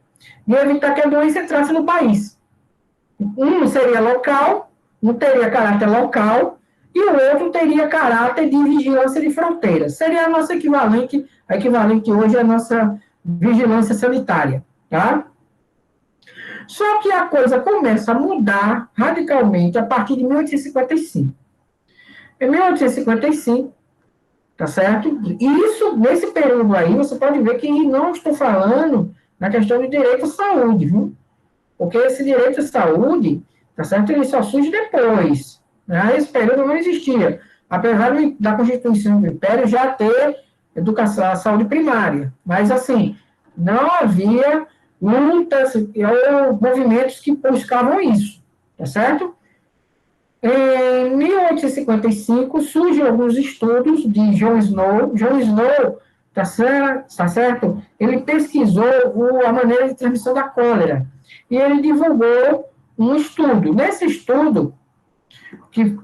de evitar que a doença entrasse no país. Um seria local, um teria caráter local, e o outro teria caráter de vigilância de fronteiras. Seria a nossa equivalente hoje à nossa vigilância sanitária, tá? Só que a coisa começa a mudar radicalmente a partir de 1855. Em 1855, tá certo? E isso, nesse período aí, você pode ver que não estou falando na questão de direito à saúde, viu? Porque esse direito à saúde, tá certo? Ele só surge depois. Né? Esse período não existia. Apesar da Constituição do Império já ter educação, saúde primária. Mas, assim, não havia lutas ou movimentos que buscavam isso. Tá certo? Em 1855, surgem alguns estudos de John Snow. John Snow, tá certo? Ele pesquisou a maneira de transmissão da cólera. E ele divulgou um estudo. Nesse estudo, que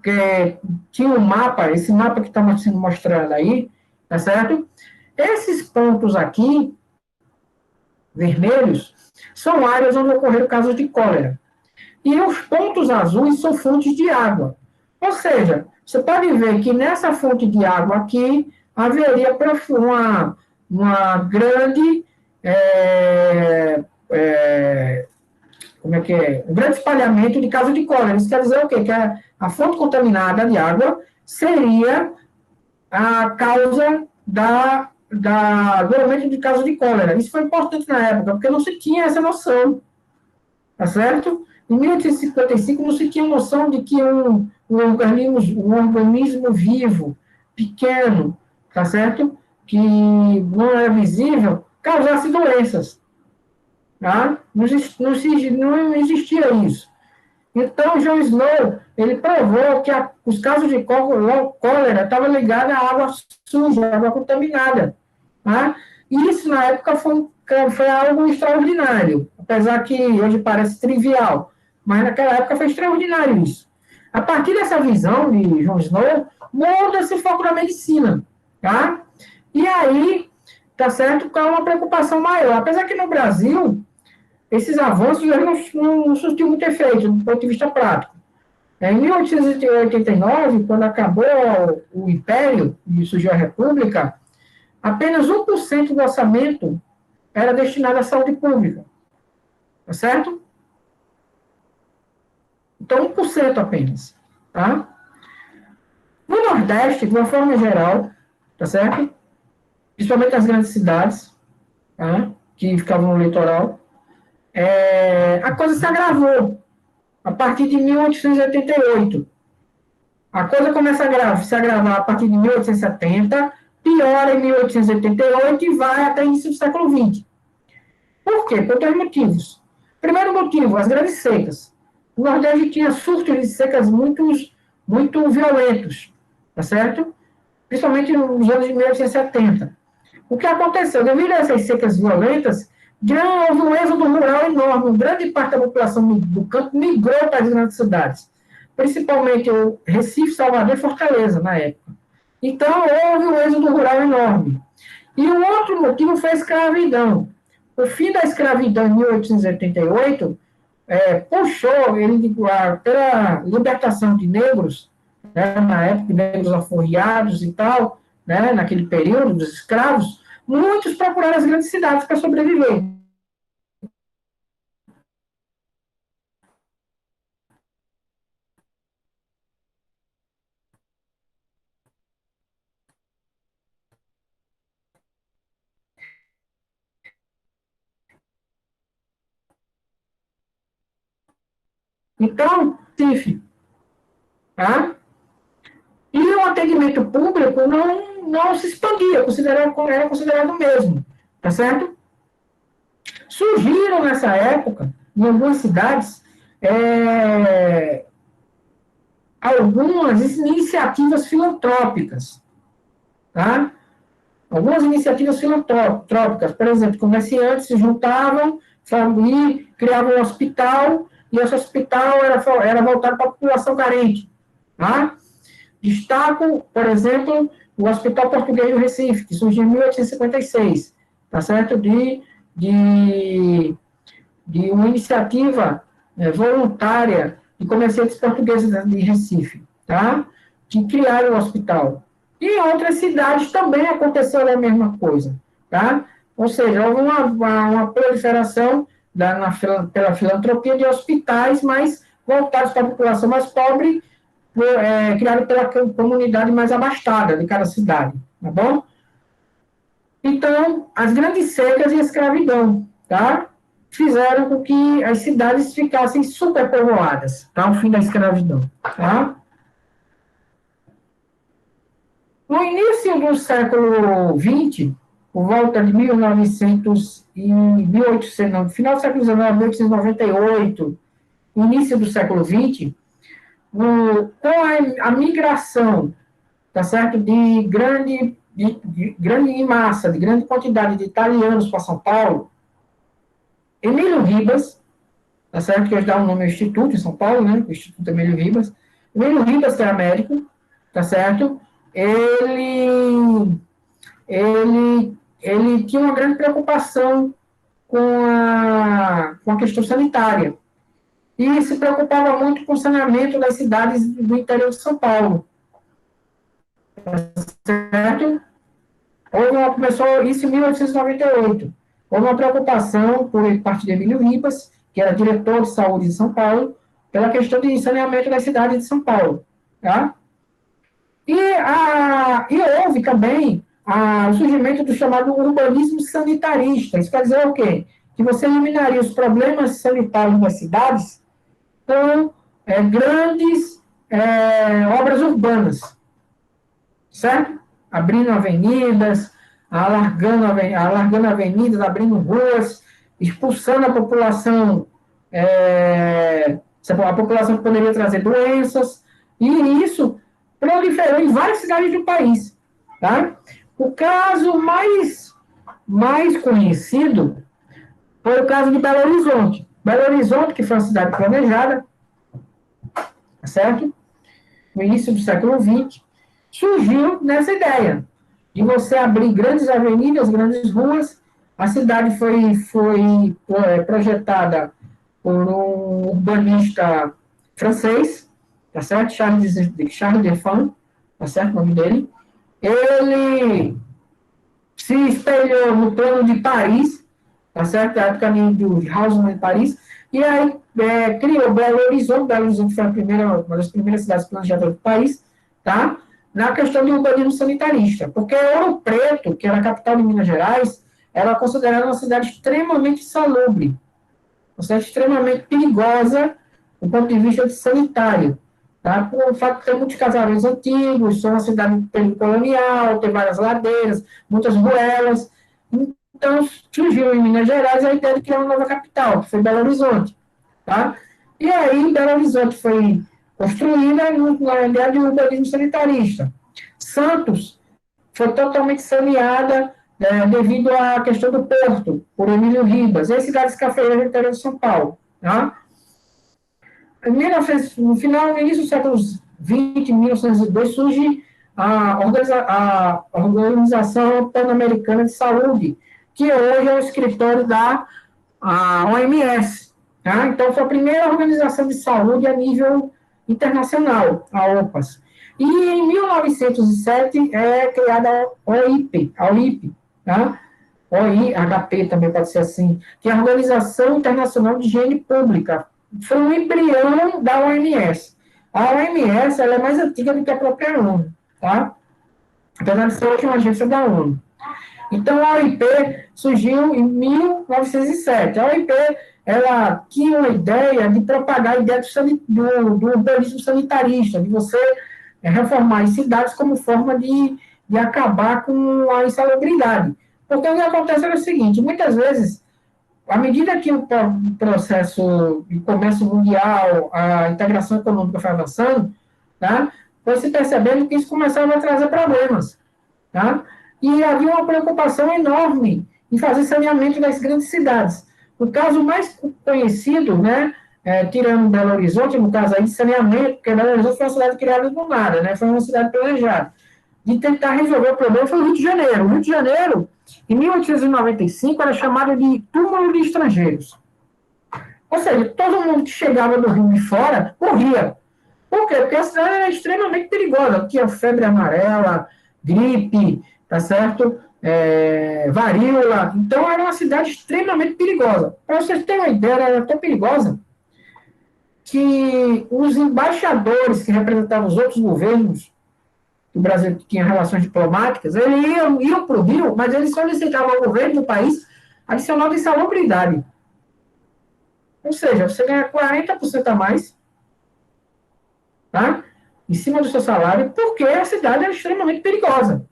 tinha um mapa, esse mapa que está sendo mostrado aí, tá certo? Esses pontos aqui, vermelhos, são áreas onde ocorreram casos de cólera. E os pontos azuis são fontes de água. Ou seja, você pode ver que nessa fonte de água aqui haveria uma grande um grande espalhamento de casos de cólera. Isso quer dizer o quê? Que a fonte contaminada de água seria a causa do aumento de casos de cólera. Isso foi importante na época, porque não se tinha essa noção. Tá certo? Em 1855 não se tinha noção de que um organismo vivo, pequeno, tá certo? Que não é visível, causasse doenças. Tá? Não existia isso. Então, John Snow, ele provou que os casos de cólera estavam ligados à água suja, à água contaminada. Tá? E isso, na época, foi algo extraordinário, apesar que hoje parece trivial, mas naquela época foi extraordinário isso. A partir dessa visão de John Snow, muda esse foco da medicina, tá? E aí, tá certo, com uma preocupação maior. Apesar que no Brasil, esses avanços não surtiram muito efeito, do ponto de vista prático. Em 1889, quando acabou o Império e surgiu a República, apenas 1% do orçamento era destinado à saúde pública, tá certo? Então, 1% apenas, tá? No Nordeste, de uma forma geral, tá certo? Principalmente as grandes cidades, tá? Que ficavam no litoral, a coisa se agravou a partir de 1888. A coisa começa a se agravar a partir de 1870, piora em 1888 e vai até o início do século XX. Por quê? Por dois motivos. Primeiro motivo, as grandes secas. O Nordeste tinha surtos de secas muito violentos, tá certo? Principalmente nos anos de 1870. O que aconteceu? Devido a essas secas violentas, já houve um êxodo rural enorme. Grande parte da população do campo migrou para as grandes cidades, principalmente o Recife, Salvador e Fortaleza, na época. Então, houve um êxodo rural enorme. E o outro motivo foi a escravidão. O fim da escravidão em 1888 puxou ele pela libertação de negros, né, na época, negros alforriados e tal, né, naquele período dos escravos, muitos procuraram as grandes cidades para sobreviver. Então, TIF, tá? E o atendimento público não se expandia, era considerado o mesmo, tá certo? Surgiram nessa época, em algumas cidades, algumas iniciativas filantrópicas, tá? Algumas iniciativas filantrópicas, por exemplo, comerciantes se juntavam e criavam um hospital, e esse hospital era voltado para a população carente, tá? Destaco, por exemplo, o Hospital Português do Recife, que surgiu em 1856, tá certo? De uma iniciativa voluntária de comerciantes portugueses de Recife, tá? Que criaram o hospital. E em outras cidades também aconteceu a mesma coisa, tá? Ou seja, houve uma proliferação pela filantropia de hospitais, mas voltados para a população mais pobre, criado pela comunidade mais abastada de cada cidade, tá bom? Então, as grandes secas e a escravidão, tá? Fizeram com que as cidades ficassem superpovoadas, tá? O fim da escravidão, tá? No início do século XX, por volta de 1900 e 1800, no final do século XIX, 1898, início do século XX, com a migração, tá certo, de grande massa, de grande quantidade de italianos para São Paulo, Emílio Ribas, tá certo, que hoje dá o nome ao Instituto em São Paulo, né, o Instituto Emílio Ribas. Emílio Ribas, que é médico, tá certo, ele tinha uma grande preocupação com a questão sanitária. E se preocupava muito com o saneamento das cidades do interior de São Paulo. Certo? Começou isso em 1898. Houve uma preocupação por parte de Emílio Ribas, que era diretor de saúde de São Paulo, pela questão de saneamento das cidades de São Paulo. Tá? E houve também o surgimento do chamado urbanismo sanitarista. Isso quer dizer o quê? Que você eliminaria os problemas sanitários das cidades com grandes obras urbanas, certo? Abrindo avenidas, alargando avenidas, abrindo ruas, expulsando a população, a população que poderia trazer doenças, e isso proliferou em várias cidades do país. Tá? O caso mais conhecido foi o caso de Belo Horizonte. Belo Horizonte, que foi uma cidade planejada, certo? No início do século XX, surgiu nessa ideia de você abrir grandes avenidas, grandes ruas. A cidade foi projetada por um urbanista francês, tá certo? Charles Defoe, tá certo? O nome dele. Ele se espelhou no plano de Paris, tá certo? Da época do Haussmann de Paris, e aí criou Belo Horizonte. Belo Horizonte foi uma das primeiras cidades planejadas do país, tá? Na questão do urbanismo sanitarista, porque Ouro Preto, que era a capital de Minas Gerais, era considerada uma cidade extremamente insalubre, uma cidade extremamente perigosa do ponto de vista sanitário, tá? Por fato de ter muitos casarões antigos, são uma cidade de período colonial, tem várias ladeiras, muitas ruelas. Então, surgiu em Minas Gerais a ideia de criar uma nova capital, que foi Belo Horizonte, tá? E aí, Belo Horizonte foi construída na ideia de urbanismo sanitarista. Santos foi totalmente saneada devido à questão do porto, por Emílio Ribas, e as cidades cafeeiras do interior de São Paulo, tá? No final, no início do século XX, 1902, surge a Organização Pan-Americana de Saúde, que hoje é o escritório da OMS. Tá? Então, foi a primeira organização de saúde a nível internacional, a OPAS. E em 1907 é criada a OIP, tá? OIHP também pode ser assim, que é a Organização Internacional de Higiene Pública. Foi um embrião da OMS. A OMS ela é mais antiga do que a própria ONU, tá? Apesar de ser uma agência da ONU. Então, a OIP surgiu em 1907. A OIP ela tinha uma ideia de propagar a ideia do urbanismo sanitarista, de você reformar as cidades como forma de acabar com a insalubridade. Porque o que acontece é o seguinte, muitas vezes, à medida que o processo de comércio mundial, a integração econômica foi avançando, tá, foi se percebendo que isso começava a trazer problemas. Tá? E havia uma preocupação enorme em fazer saneamento das grandes cidades. O caso mais conhecido, né, tirando Belo Horizonte, no caso aí de saneamento, porque Belo Horizonte foi uma cidade criada do nada, né, foi uma cidade planejada, de tentar resolver o problema foi o Rio de Janeiro. O Rio de Janeiro, em 1895, era chamado de túmulo de estrangeiros. Ou seja, todo mundo que chegava do Rio de fora morria. Por quê? Porque a cidade era extremamente perigosa. Tinha febre amarela, gripe, tá certo? Varíola. Então, era uma cidade extremamente perigosa. Para vocês terem uma ideia, ela era tão perigosa que os embaixadores que representavam os outros governos, que o Brasil tinha relações diplomáticas, eles iam para o Rio, mas eles solicitavam ao governo do país adicional de insalubridade. Ou seja, você ganha 40% a mais, tá? Em cima do seu salário, porque a cidade era extremamente perigosa.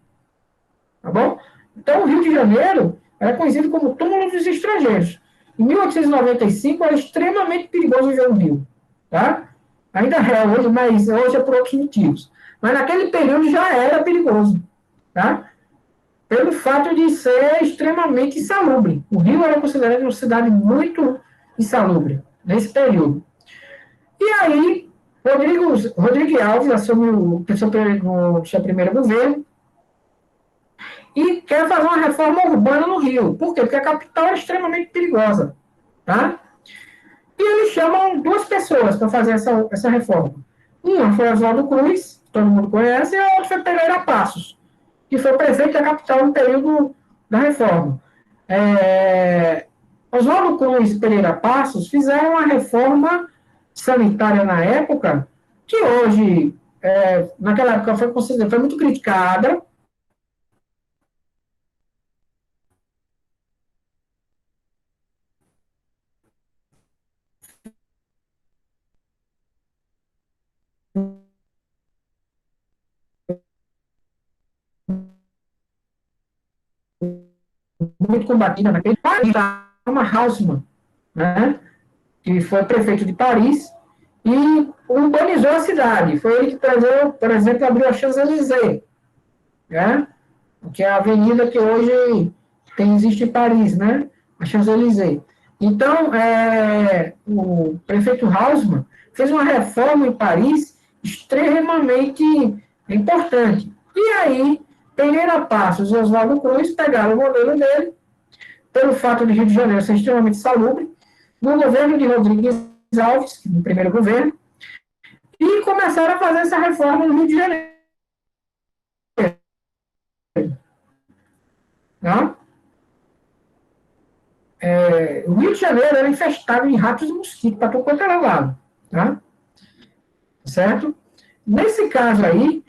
Tá bom? Então, o Rio de Janeiro era conhecido como túmulo dos estrangeiros. Em 1895, era extremamente perigoso viver no Rio. Tá? Ainda é hoje, mas hoje é por outros motivos. Mas naquele período já era perigoso. Tá? Pelo fato de ser extremamente insalubre. O Rio era considerado uma cidade muito insalubre nesse período. E aí, Rodrigo Alves assumiu o seu primeiro governo e quer fazer uma reforma urbana no Rio. Por quê? Porque a capital é extremamente perigosa. Tá? E eles chamam duas pessoas para fazer essa reforma. Uma foi Oswaldo Cruz, que todo mundo conhece, e a outra foi Pereira Passos, que foi prefeito da capital no período da reforma. Oswaldo Cruz e Pereira Passos fizeram uma reforma sanitária na época, que hoje, naquela época, foi muito criticada. Muito combatida naquele país, uma Haussmann, né, que foi prefeito de Paris, e urbanizou a cidade. Foi ele que trazou, por exemplo, abriu a Champs-Élysées, né, que é a avenida que hoje existe em Paris, né, a Champs-Élysées. Então, o prefeito Haussmann fez uma reforma em Paris extremamente importante. E aí, Pereira Passos e Oswaldo Cruz pegaram o modelo dele, pelo fato de Rio de Janeiro ser extremamente salubre, no governo de Rodrigues Alves, no primeiro governo, e começaram começaram a fazer essa reforma no Rio de Janeiro. Tá? O Rio de Janeiro era infestado de ratos e mosquitos para todo quanto era lado. Tá? Certo? Nesse caso aí,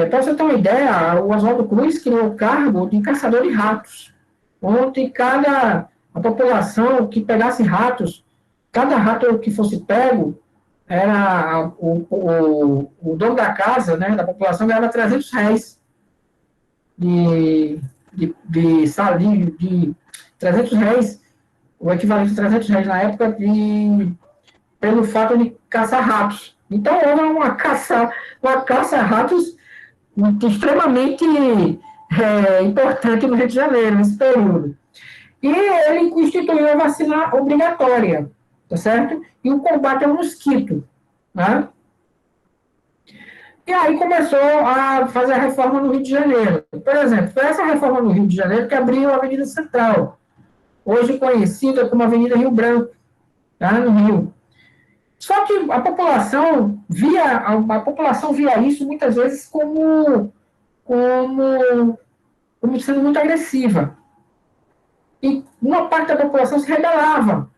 para você ter uma ideia, o Oswaldo Cruz criou o cargo de caçador de ratos, onde a população que pegasse ratos, cada rato que fosse pego, era o dono da casa, né, da população, ganhava R$ 300 de salário, de R$ 300, o equivalente a R$ 300 na época, pelo fato de caçar ratos. Então, houve uma caça a ratos extremamente importante no Rio de Janeiro, nesse período. E ele instituiu a vacina obrigatória, tá certo? E o combate ao mosquito, né? E aí começou a fazer a reforma no Rio de Janeiro. Por exemplo, foi essa reforma no Rio de Janeiro que abriu a Avenida Central, hoje conhecida como Avenida Rio Branco, tá? No Rio. Só que a população via isso muitas vezes como sendo muito agressiva. E uma parte da população se rebelava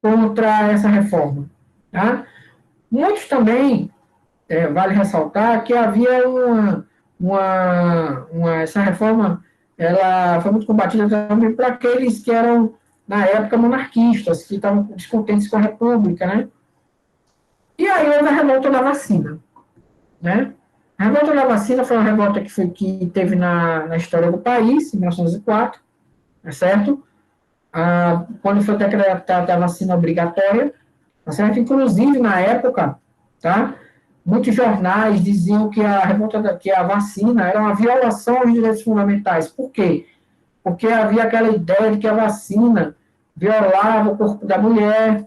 contra essa reforma. Tá? Muitos também, vale ressaltar, que havia essa reforma, ela foi muito combatida também por aqueles que eram, na época, monarquistas, que estavam descontentes com a República, né? E aí houve a revolta da vacina, né? A revolta da vacina foi uma revolta que teve na história do país, em 1904, certo? Quando foi decretada a vacina obrigatória, certo? Inclusive, na época, tá? Muitos jornais diziam que que a vacina era uma violação aos direitos fundamentais. Por quê? Porque havia aquela ideia de que a vacina violava o corpo da mulher,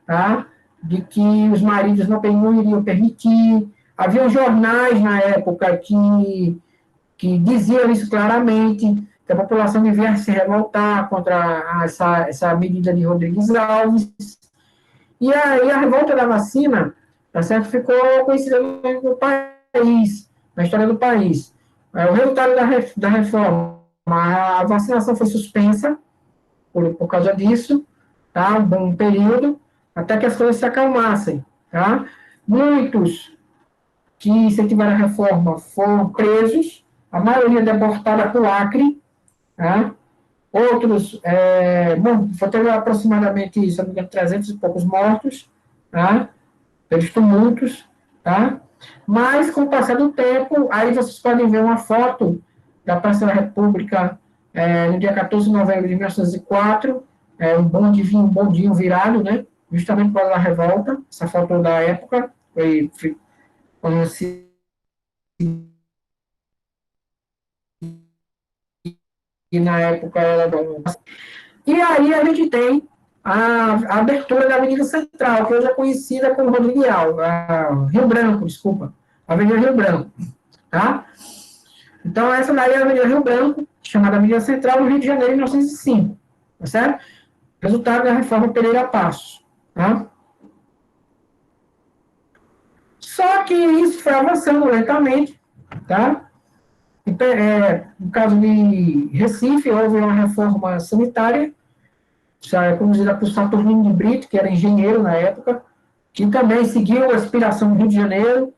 tá? De que os maridos não iriam permitir. Havia jornais na época que diziam isso claramente, que a população devia se revoltar contra essa medida de Rodrigues Alves. E aí a revolta da vacina, tá certo, ficou conhecida no país, na história do país. O resultado da reforma, a vacinação foi suspensa por causa disso, tá? Um bom período, até que as coisas se acalmassem. Tá? Muitos que incentivaram a reforma foram presos, a maioria deportada para o Acre, tá? Outros, teve aproximadamente, se não me engano, 300 e poucos mortos, tá? Pelos tumultos, tá? Mas, com o passar do tempo, aí vocês podem ver uma foto da Praça da República, no dia 14 de novembro de 1904, um bondinho virado, né? Justamente por causa da revolta, essa foto da época, foi conhecida. E na época ela. E aí a gente tem a abertura da Avenida Central, que hoje é conhecida como Rio Branco, desculpa, Avenida Rio Branco, tá? Então, essa daí é a Avenida Rio Branco, chamada Avenida Central, no Rio de Janeiro, em 1905, tá certo? Resultado da reforma Pereira Passos, tá? Só que isso foi avançando lentamente, tá? No caso de Recife, houve uma reforma sanitária, conduzida por Saturnino de Brito, que era engenheiro na época, que também seguiu a inspiração do Rio de Janeiro,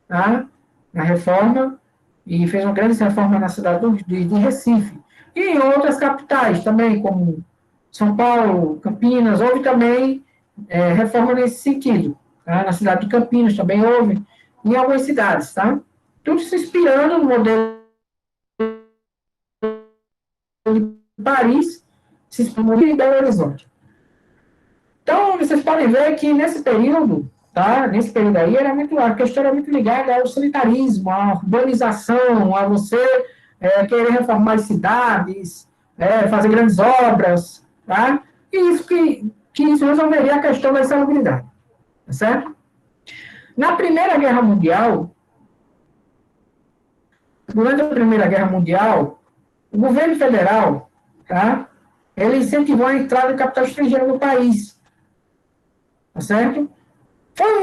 tá? Na reforma, e fez uma grande reforma na cidade de Recife. E em outras capitais também, como São Paulo, Campinas, houve também reforma nesse sentido. Tá? Na cidade de Campinas também houve, em algumas cidades, tá? Tudo se inspirando no modelo de Paris, se inspirando em Belo Horizonte. Então, vocês podem ver que nesse período, tá? Nesse período aí, a questão era muito ligada ao sanitarismo, à urbanização, a você querer reformar as cidades, fazer grandes obras, tá? E isso que isso resolveria a questão da insalubridade, tá certo? Na Primeira Guerra Mundial, durante a Primeira Guerra Mundial, o governo federal, tá? Ele incentivou a entrada de capital estrangeiro no país, tá certo? Foi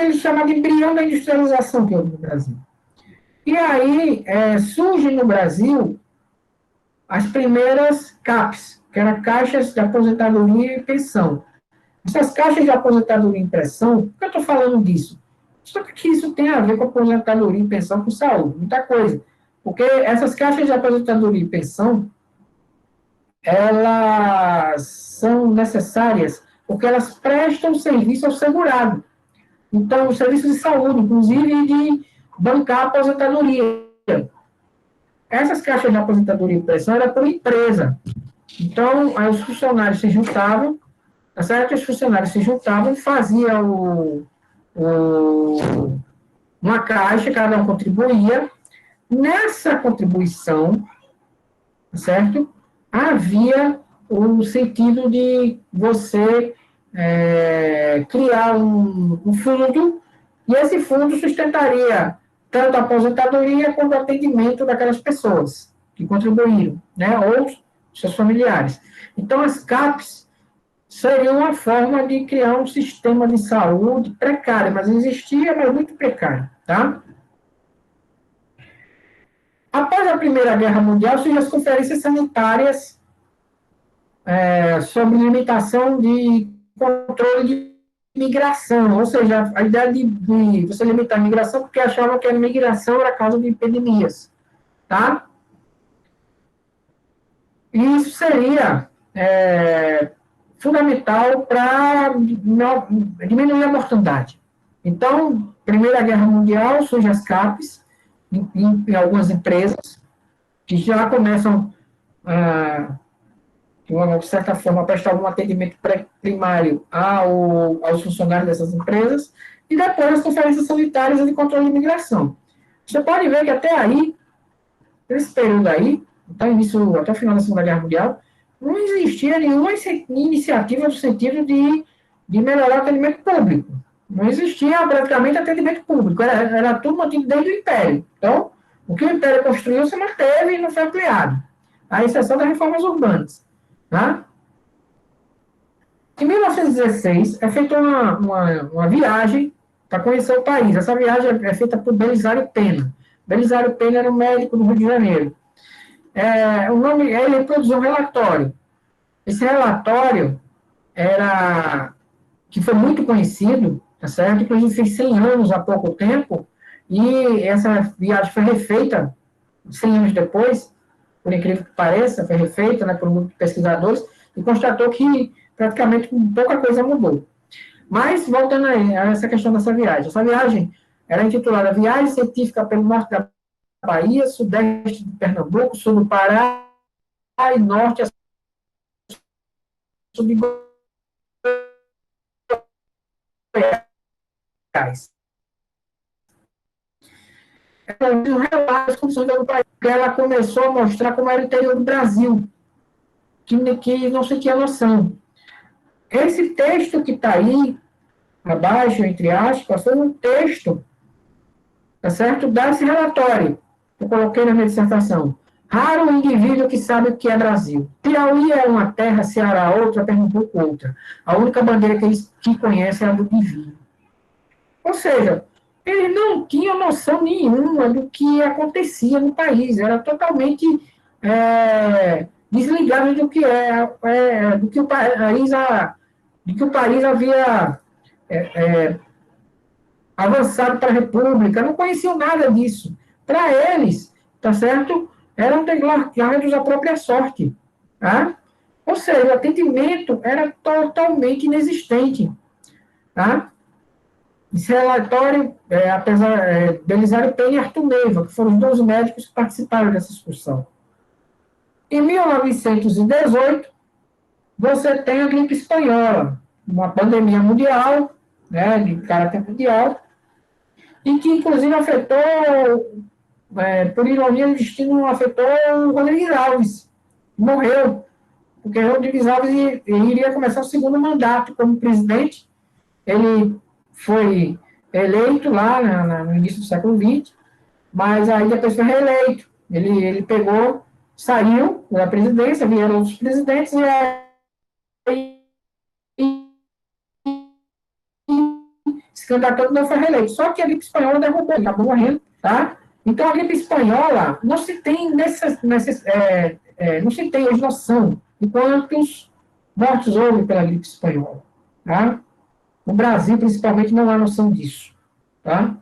ele chama de embrião da industrialização que houve no Brasil. E aí surge no Brasil as primeiras CAPs, que eram caixas de aposentadoria e pensão. Essas caixas de aposentadoria e pensão, por que eu estou falando disso? Só que isso tem a ver com aposentadoria e pensão com saúde, muita coisa. Porque essas caixas de aposentadoria e pensão, elas são necessárias porque elas prestam serviço ao segurado. Então, o serviço de saúde, inclusive de bancar a aposentadoria. Essas caixas de aposentadoria e pensão eram por empresa. Então, aí os funcionários se juntavam, tá certo? Os funcionários se juntavam, faziam uma caixa, cada um contribuía. Nessa contribuição, tá certo? Havia o sentido de você criar um fundo, e esse fundo sustentaria tanto a aposentadoria quanto o atendimento daquelas pessoas que contribuíram, né, ou seus familiares. Então, as CAPs seriam uma forma de criar um sistema de saúde precário, mas existia, mas muito precário, tá? Após a Primeira Guerra Mundial, surgem as conferências sanitárias sobre limitação de controle de migração, ou seja, a ideia de você limitar a migração porque achavam que a migração era causa de epidemias, tá? E isso seria fundamental para diminuir a mortandade. Então, Primeira Guerra Mundial, surgem as CAPs em algumas empresas que já começam de certa forma, prestar algum atendimento primário aos funcionários dessas empresas, e depois as conferências sanitárias de controle de imigração. Você pode ver que até aí, nesse período aí, até o final da Segunda Guerra Mundial, não existia nenhuma iniciativa no sentido de melhorar o atendimento público. Não existia praticamente atendimento público, era tudo mantido dentro do Império. Então, o que o Império construiu se manteve e não foi ampliado, à exceção das reformas urbanas. Tá? Em 1916, é feita uma viagem para conhecer o país. Essa viagem é feita por Belisário Pena. Belisário Pena era um médico do Rio de Janeiro. Ele produziu um relatório. Esse relatório que foi muito conhecido, tá certo? Inclusive fez 100 anos há pouco tempo, e essa viagem foi refeita 100 anos depois, por incrível que pareça, foi refeita, né, por um grupo de pesquisadores, e constatou que praticamente pouca coisa mudou. Mas, voltando a essa questão dessa viagem. Essa viagem era intitulada Viagem Científica pelo Norte da Bahia, Sudeste de Pernambuco, Sul do Pará e Norte a Sul de Goiás. Um relato das condições do país, que ela começou a mostrar como era o interior do Brasil, que não se tinha noção. Esse texto que está aí, abaixo, entre aspas, foi um texto, tá certo, desse relatório, que eu coloquei na minha dissertação. Raro o indivíduo que sabe o que é Brasil. Piauí é uma terra, Ceará outra, Pernambuco outra. A única bandeira que eles conhecem é a do divino. Ou seja, eles não tinham noção nenhuma do que acontecia no país. Era totalmente desligado do que do que o país havia avançado para a República. Não conheciam nada disso. Para eles, tá certo? Eram declarados da própria sorte. Tá? Ou seja, o atendimento era totalmente inexistente. Tá? Esse relatório, Belisário Pena e Arthur Neiva, que foram os 2 médicos que participaram dessa discussão. Em 1918, você tem a gripe espanhola, uma pandemia mundial, né, de caráter mundial, e que, inclusive, afetou, por ironia do destino, afetou o Rodrigues Alves, que morreu, porque o Rodrigues Alves iria começar o segundo mandato como presidente. Ele foi eleito lá no início do século XX, mas aí depois foi reeleito. Ele saiu da presidência, vieram outros presidentes, e aí candidatou, não foi reeleito. Só que a gripe espanhola derrubou, ele acabou morrendo, tá? Então, a gripe espanhola, não se tem, não se tem hoje noção de quantos mortos houve pela gripe espanhola, tá? No Brasil, principalmente, não há noção disso, tá?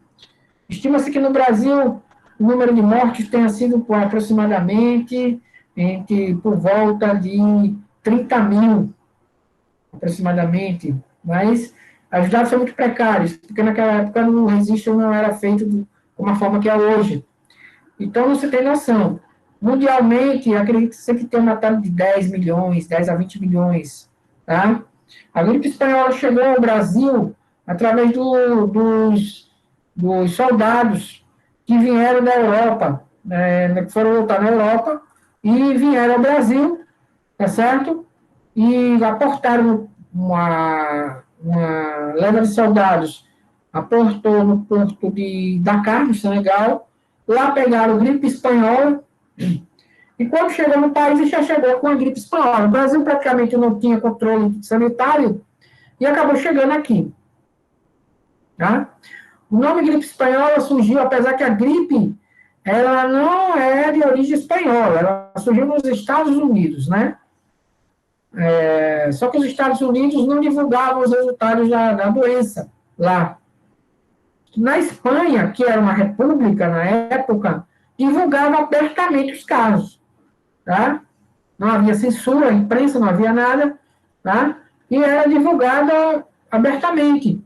Estima-se que no Brasil o número de mortes tenha sido por aproximadamente por volta de 30 mil, aproximadamente, mas os dados são muito precários, porque naquela época o registro não era feito de uma forma que é hoje. Então, você tem noção. Mundialmente, acredito que sempre tem uma taxa de 10 milhões, 10 a 20 milhões, tá? A gripe espanhola chegou ao Brasil através dos soldados que vieram da Europa, que foram lutar na Europa e vieram ao Brasil, tá certo? E aportaram uma leva de soldados, aportou no porto de Dakar, no Senegal, lá pegaram gripe espanhola, e quando chegou no país, já chegou com a gripe espanhola. O Brasil praticamente não tinha controle sanitário e acabou chegando aqui. Tá? O nome gripe espanhola surgiu, apesar que a gripe ela não é de origem espanhola, ela surgiu nos Estados Unidos, né? Só que os Estados Unidos não divulgavam os resultados da doença lá. Na Espanha, que era uma república na época, divulgava abertamente os casos. Tá? Não havia censura, imprensa, não havia nada, tá? E era divulgada abertamente.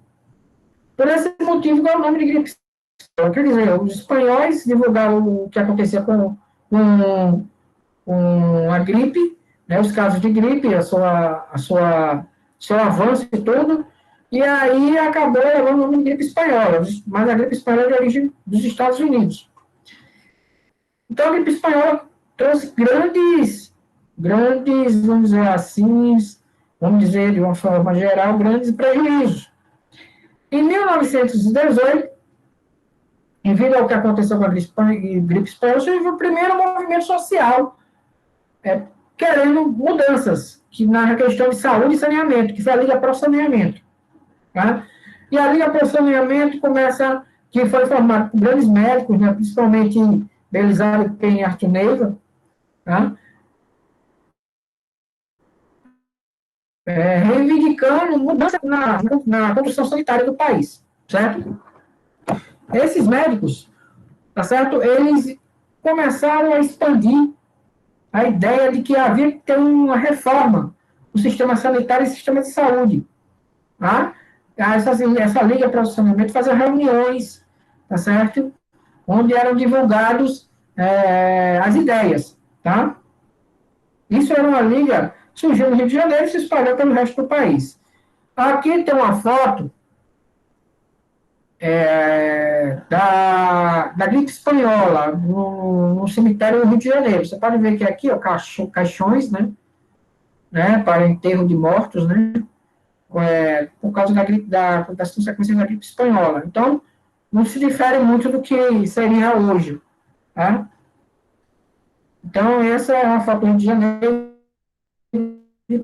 Por esse motivo, é o nome de gripe espanhola. Quer dizer, os espanhóis divulgavam o que acontecia com a gripe, né, os casos de gripe, seu avanço e tudo, e aí acabou levando o nome de gripe espanhola, mas a gripe espanhola é de origem dos Estados Unidos. Então, a gripe espanhola trouxe grandes, vamos dizer assim, vamos dizer de uma forma geral, grandes prejuízos. Em 1918, devido ao que aconteceu com a gripe espanhola, surgiu o primeiro movimento social, querendo mudanças na questão de saúde e saneamento, que foi a Liga Pro Saneamento. Tá? E a Liga Pro Saneamento que foi formada por grandes médicos, né, principalmente Belisário Penha e Arthur Neiva, tá? Reivindicando mudança na condução sanitária do país, certo? Esses médicos, tá certo? Eles começaram a expandir a ideia de que havia que ter uma reforma no sistema sanitário e sistema de saúde, tá? Essa Liga para o Saneamento fazia reuniões, tá certo? Onde eram divulgados as ideias, tá? Isso era uma liga, surgiu no Rio de Janeiro e se espalhou pelo resto do país. Aqui tem uma foto da gripe espanhola no cemitério do Rio de Janeiro. Você pode ver que aqui, ó, caixões, né, para enterro de mortos, né, por causa das consequências da gripe espanhola. Então, não se difere muito do que seria hoje, tá? Então, essa é uma foto do Rio de Janeiro, no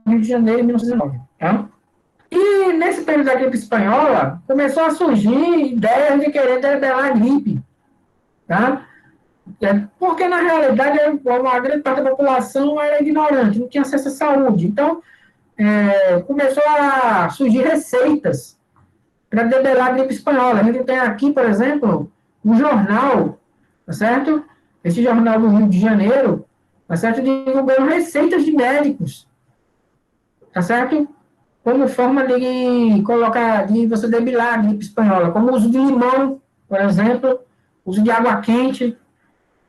Rio de Janeiro, em 1909, tá? E, nesse período da gripe espanhola, começou a surgir ideias de querer debelar a gripe, tá? Porque, na realidade, uma grande parte da população era ignorante, não tinha acesso à saúde. Então, começou a surgir receitas para debelar a gripe espanhola. A gente tem aqui, por exemplo, um jornal, tá certo? Esse jornal do Rio de Janeiro, tá certo? Divulgando receitas de médicos, tá certo? Como forma de você debelar a gripe espanhola, como o uso de limão, por exemplo, uso de água quente,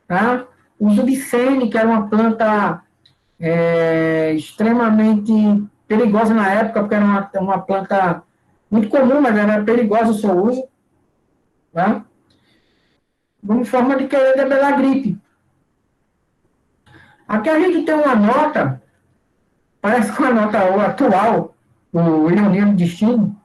tá? Uso de fene, que era uma planta extremamente perigosa na época, porque era uma planta muito comum, mas era perigosa o seu uso, tá? Como forma de querer debelar a gripe. Aqui a gente tem uma nota, parece com a nota atual, o Ironia do Destino.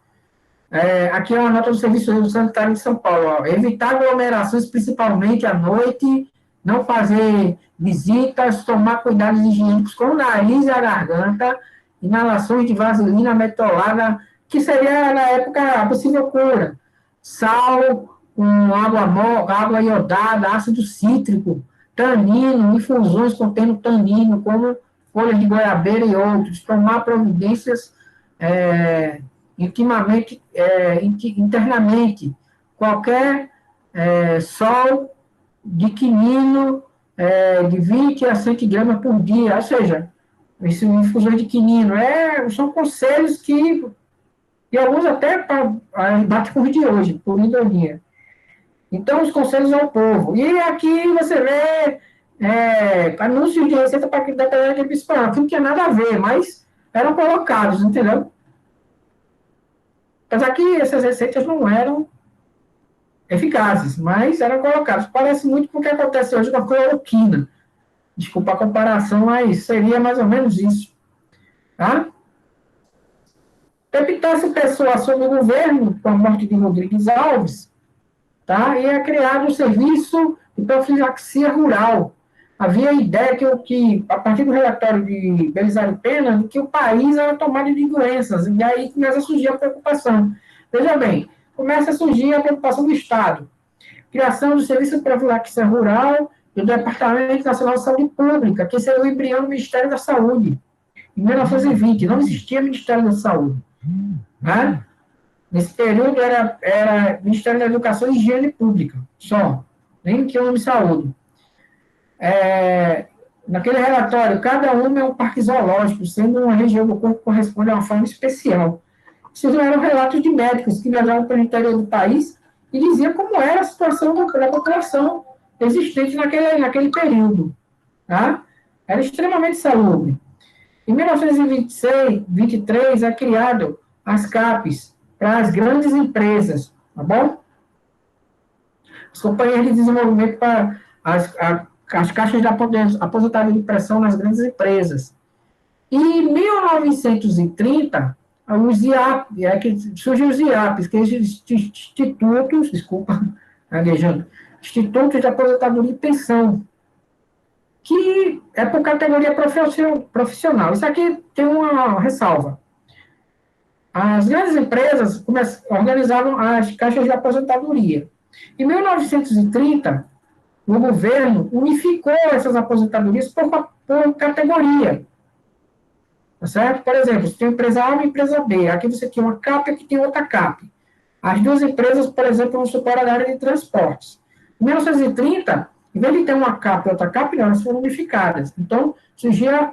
Aqui é uma nota do Serviço Sanitário de São Paulo. Ó. Evitar aglomerações, principalmente à noite, não fazer visitas, tomar cuidados higiênicos com o nariz e a garganta, inalações de vaselina metolada que seria, na época, a possível cura. Sal com água iodada, ácido cítrico, tanino, infusões contendo tanino, como folhas de goiabeira e outros. Tomar providências internamente. Qualquer sol de quinino de 20 a 100 gramas por dia, ou seja, esse infusão de quinino. São conselhos que, e alguns até bate com os de hoje, por ironia. Então, os conselhos ao povo. E aqui você vê anúncios de receita para que dependendo daquele principal, que não tinha nada a ver, mas eram colocados, entendeu? Apesar que essas receitas não eram eficazes, mas eram colocadas. Parece muito com o que acontece hoje com a cloroquina. Desculpa a comparação, mas seria mais ou menos isso. Tá? Epitácio Pessoa assume o governo com a morte de Rodrigues Alves, tá? E é criado o serviço de profilaxia rural. Havia a ideia que a partir do relatório de Belisário Pena, de que o país era tomado de doenças, e aí começa a surgir a preocupação. Veja bem, começa a surgir a preocupação do Estado. Criação do Serviço de Profilaxia Rural e do Departamento Nacional de Saúde Pública, que seria o embrião do Ministério da Saúde. Em 1920, não existia Ministério da Saúde. Né? Nesse período era Ministério da Educação e Higiene Pública, só. Nem tinha o nome de saúde. Naquele relatório, cada uma é um parque zoológico, sendo uma região do corpo que corresponde a uma forma especial. Esses eram relatos de médicos que viajavam pelo interior do país e diziam como era a situação da população existente naquele período. Tá? Era extremamente salubre. Em 1923, é criado as CAPES para as grandes empresas, tá bom? As companhias de desenvolvimento para as caixas de aposentadoria de pressão nas grandes empresas. E em 1930, os IAP, surgiu os IAPs, que são institutos, desculpa, gaguejando, institutos de aposentadoria e pensão, que é por categoria profissional. Isso aqui tem uma ressalva. As grandes empresas organizavam as caixas de aposentadoria. Em 1930, o governo unificou essas aposentadorias por categoria. Tá certo? Por exemplo, você tem empresa A e empresa B. Aqui você tem uma CAP e aqui tem outra CAP. As duas empresas, por exemplo, vão supor a área de transportes. Em 1930, em vez de ter uma CAP e outra CAP, não, elas foram unificadas. Então, surgia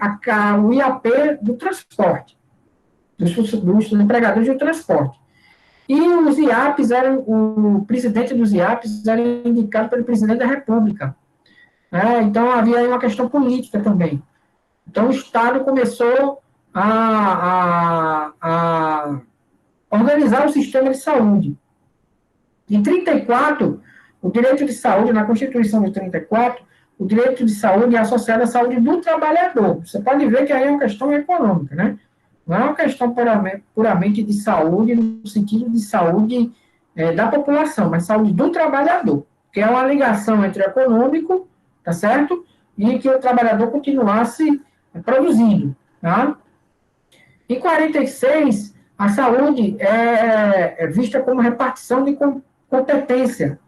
o IAP do transporte, dos empregadores de transporte. E os IAPs o presidente dos IAPs era indicado pelo presidente da República. Então, havia aí uma questão política também. Então, o Estado começou a organizar o sistema de saúde. Em 34, o direito de saúde, na Constituição de 34, o direito de saúde é associado à saúde do trabalhador. Você pode ver que aí é uma questão econômica, né? Não é uma questão puramente de saúde, no sentido de saúde da população, mas saúde do trabalhador, que é uma ligação entre o econômico, tá certo? E que o trabalhador continuasse produzindo, tá? Em 46, a saúde é vista como repartição de competência.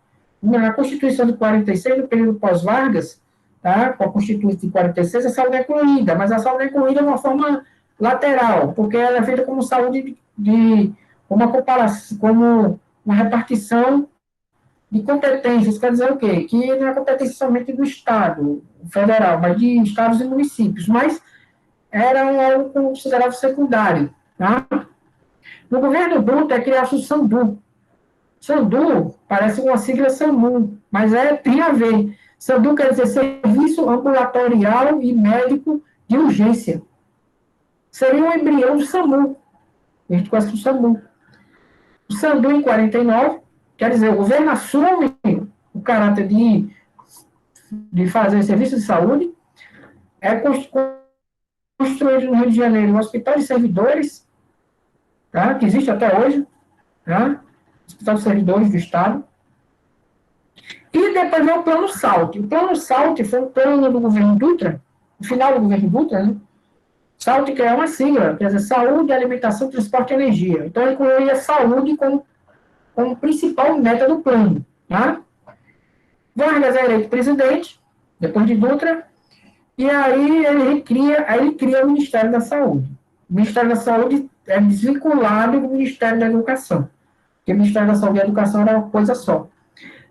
Na Constituição de 46, no período pós-Vargas, tá? Com a Constituição de 46, a saúde é incluída, mas a saúde é incluída de uma forma lateral, porque ela é feita como saúde uma comparação, como uma repartição de competências. Quer dizer o quê? Que não é competência somente do Estado federal, mas de estados e municípios, mas era algo considerado secundário. Tá? No governo Dutra é criado o SAMDU. SAMDU parece uma sigla SAMU, mas tem a ver. SAMDU quer dizer Serviço Ambulatorial e Médico de Urgência. Seria um embrião do SAMU. A gente conhece o SAMU. O SAMDU, em 49, quer dizer, o governo assume o caráter de fazer serviço de saúde, é construído no Rio de Janeiro um hospital de servidores, tá? Que existe até hoje, tá? Hospital de Servidores do Estado. E depois vem o Plano SALT. O Plano SALT foi um plano do governo Dutra, no final do governo Dutra, né? Saúde, que é uma sigla, quer dizer, saúde, alimentação, transporte e energia. Então, ele incluía saúde como principal meta do plano. Tá? Vargas é eleito presidente, depois de Dutra, e aí ele cria o Ministério da Saúde. O Ministério da Saúde é desvinculado do Ministério da Educação, porque o Ministério da Saúde e a Educação era uma coisa só.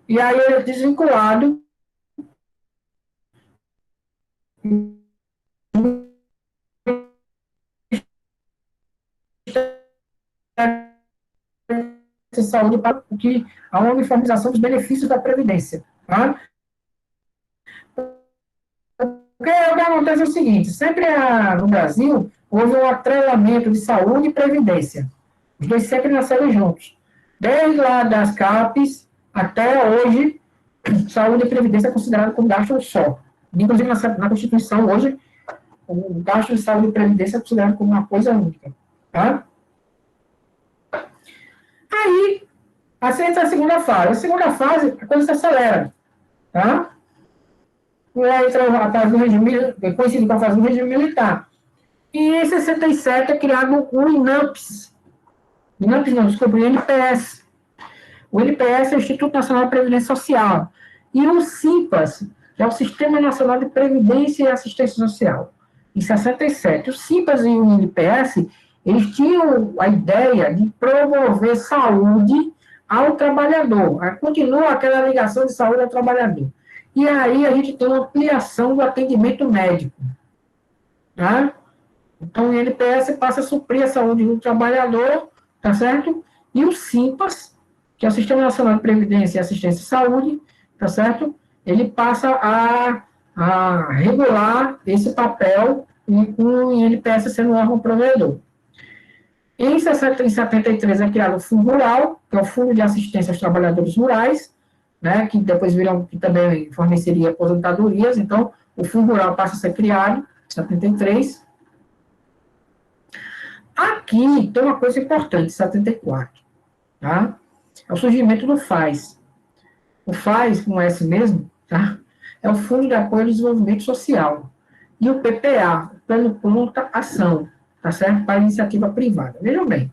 E aí ele é desvinculado de saúde para que há uma uniformização dos benefícios da Previdência. Tá? O que acontece é o seguinte, sempre no Brasil houve um atrelamento de saúde e previdência. Os dois sempre nasceram juntos. Desde lá das CAPES até hoje, saúde e previdência é considerado como gasto só. Inclusive, na Constituição, hoje, o gasto de saúde e previdência é considerado como uma coisa única. Tá? Aí, assim entra a segunda fase. A segunda fase, a coisa se acelera. Tá? E aí entra a fase do regime, conhecido como a fase do regime militar. E em 67 é criado o INAMPS. INAMPS não, desculpa, o INPS. O INPS é o Instituto Nacional de Previdência Social. E o SIMPAS, que é o Sistema Nacional de Previdência e Assistência Social, em 67. O SIMPAS e o INPS, eles tinham a ideia de promover saúde ao trabalhador. Continua aquela ligação de saúde ao trabalhador. E aí a gente tem uma ampliação do atendimento médico. Tá? Então, o INPS passa a suprir a saúde do trabalhador, tá certo? E o SIMPAS, que é o Sistema Nacional de Previdência e Assistência à Saúde, tá certo? Ele passa a regular esse papel com o INPS sendo um órgão provedor. Em 73 é criado o Fundo Rural, que é o Fundo de Assistência aos Trabalhadores Rurais, né, que depois que também forneceria aposentadorias. Então, o Fundo Rural passa a ser criado, em 73. Aqui tem uma coisa importante, 74, tá? É o surgimento do FAS. O FAS, com S mesmo, tá? É o Fundo de Apoio ao Desenvolvimento Social. E o PPA, Plano Pronta Ação, tá certo? Para iniciativa privada. Vejam bem,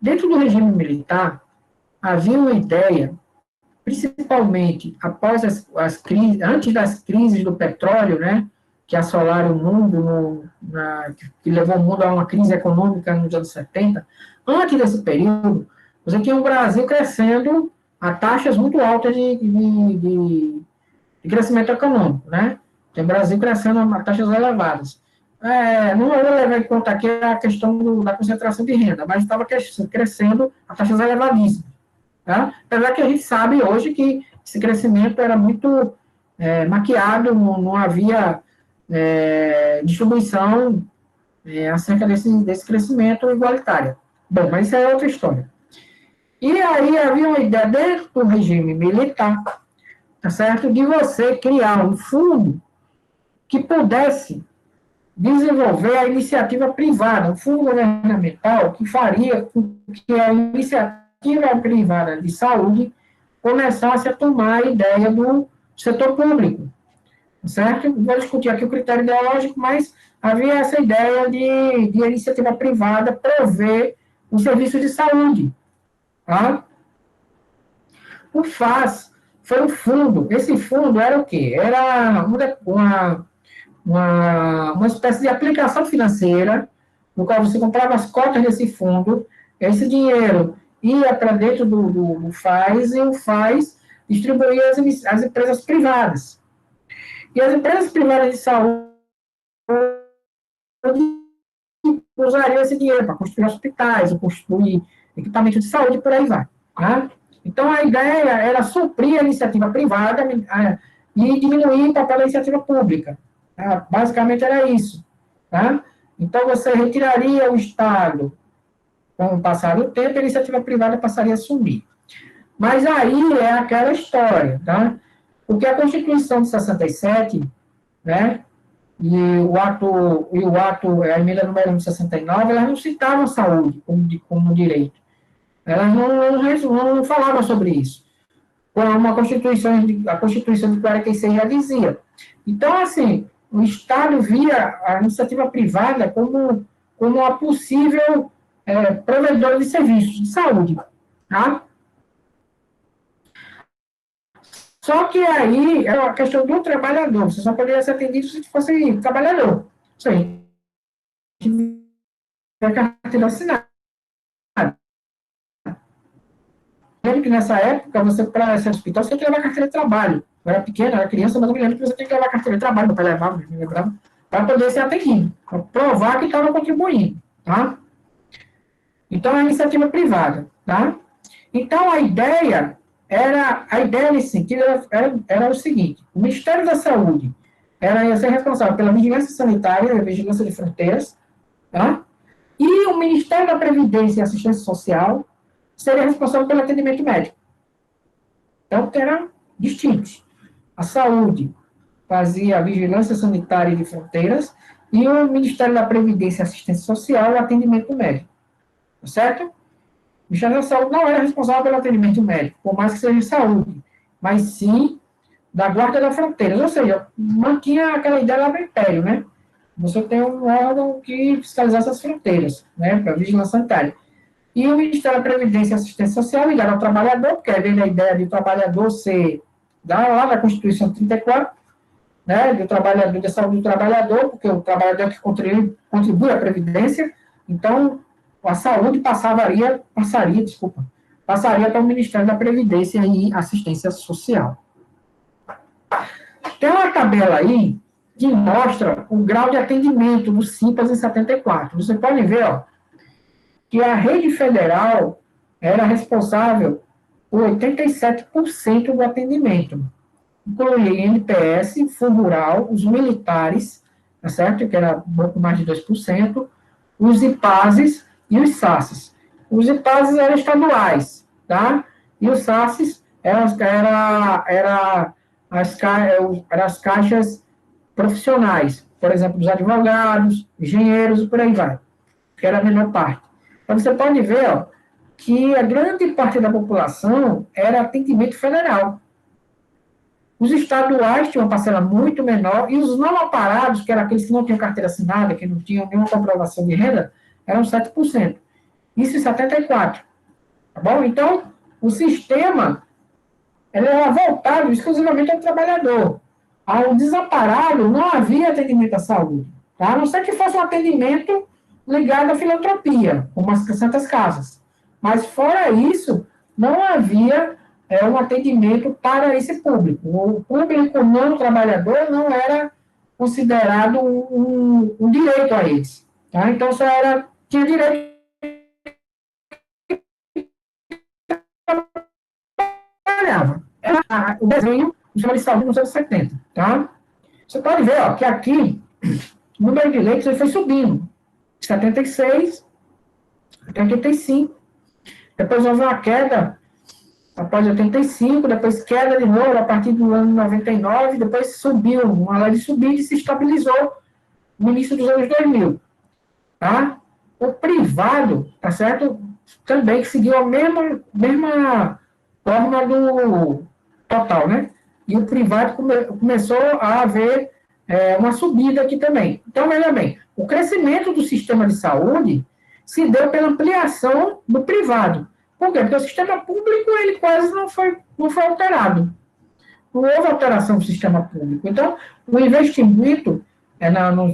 dentro do regime militar, havia uma ideia, principalmente após as crises, antes das crises do petróleo, né? Que assolaram o mundo, que levou o mundo a uma crise econômica nos anos 70, antes desse período, você tinha o Brasil crescendo a taxas muito altas de crescimento econômico, né? Tem o Brasil crescendo a taxas elevadas. Não vou levar em conta aqui a questão da concentração de renda, mas estava crescendo a taxas elevadíssimas. Tá? Apesar que a gente sabe hoje que esse crescimento era muito maquiado, não havia distribuição acerca desse crescimento igualitário. Bom, mas isso é outra história. E aí havia uma ideia dentro do regime militar, tá certo, de você criar um fundo que pudesse desenvolver a iniciativa privada, um fundo governamental que faria com que a iniciativa privada de saúde começasse a tomar a ideia do setor público. Certo? Vou discutir aqui o critério ideológico, mas havia essa ideia de iniciativa privada prover um serviço de saúde. Tá? O FAS foi um fundo. Esse fundo era o quê? Era uma espécie de aplicação financeira, no qual você comprava as cotas desse fundo, esse dinheiro ia para dentro do FAS, e o FAS distribuía as empresas privadas. E as empresas privadas de saúde usariam esse dinheiro para construir hospitais, ou construir equipamento de saúde, por aí vai. Tá? Então, a ideia era suprir a iniciativa privada e diminuir o papel da iniciativa pública. Tá? Basicamente era isso. Tá? Então, você retiraria o Estado com o passar do tempo, a iniciativa privada passaria a sumir. Mas aí é aquela história, tá? Porque a Constituição de 67, né, e a emenda número 1 de 69, elas não citavam saúde como direito. Elas não falavam sobre isso. A Constituição de 46 já dizia. Então, assim, o Estado via a iniciativa privada como a possível provedora de serviços de saúde, tá? Só que aí é a questão do trabalhador. Você só poderia ser atendido se fosse trabalhador. Isso aí. A carteira assinada. Lembro que nessa época, você, para ser hospital, você tinha que levar a carteira de trabalho. Eu era pequena, era criança, mas eu me lembro que você tinha que levar a carteira de trabalho, meu pai levava, me lembrava, para poder ser atendido, para provar que estava contribuindo, tá? Então, é iniciativa privada, tá? Então, a ideia nesse sentido era o seguinte: o Ministério da Saúde ia ser responsável pela vigilância sanitária, a vigilância de fronteiras, tá? E o Ministério da Previdência e Assistência Social seria responsável pelo atendimento médico. Então, eram distintos. A saúde fazia a vigilância sanitária de fronteiras e o Ministério da Previdência e Assistência Social o atendimento médico. Tá certo? O Ministério da Saúde não era responsável pelo atendimento médico, por mais que seja saúde, mas sim da guarda das fronteiras. Ou seja, mantinha aquela ideia lá do Império, né? Você tem um órgão que fiscalizasse as fronteiras, né? Para vigilância sanitária. E o Ministério da Previdência e Assistência Social ligado ao trabalhador, porque vem a ideia de o trabalhador ser, lá da Constituição 34, né, do trabalhador, da saúde do trabalhador, porque o trabalhador que contribui à Previdência, então a saúde passaria para o Ministério da Previdência e Assistência Social. Tem uma tabela aí que mostra o grau de atendimento do Simples em 74. Você pode ver, ó, que a rede federal era responsável por 87% do atendimento. Incluía INPS, Fundo Rural, os militares, tá certo? Que era um pouco mais de 2%, os IPASes e os SASes. Os IPASes eram estaduais, tá? E os SASes eram as caixas profissionais, por exemplo, dos advogados, engenheiros e por aí vai, que era a menor parte. Então, você pode ver, ó, que a grande parte da população era atendimento federal. Os estaduais tinham uma parcela muito menor, e os não aparados, que eram aqueles que não tinham carteira assinada, que não tinham nenhuma comprovação de renda, eram 7%. Isso em 74. Tá bom? Então, o sistema ele era voltado exclusivamente ao trabalhador. Ao desamparado, não havia atendimento à saúde. Tá? A não ser que fosse um atendimento ligado à filantropia, como as Santas Casas. Mas, fora isso, não havia um atendimento para esse público. O público não trabalhador não era considerado um direito a eles. Tá? Então, tinha direito trabalhava. Era o desenho do sistema de saúde nos anos 70. Tá? Você pode ver, ó, que aqui o número de leitos ele foi subindo. 76, 85, depois houve uma queda após 85, depois queda de novo a partir do ano 99, depois subiu, uma leve subida e se estabilizou no início dos anos 2000. Tá? O privado, tá certo? Também que seguiu a mesma forma do total, né? E o privado começou a haver uma subida aqui também. Então, veja bem, o crescimento do sistema de saúde se deu pela ampliação do privado. Por quê? Porque o sistema público ele quase não foi alterado. Não houve alteração do sistema público. Então, o investimento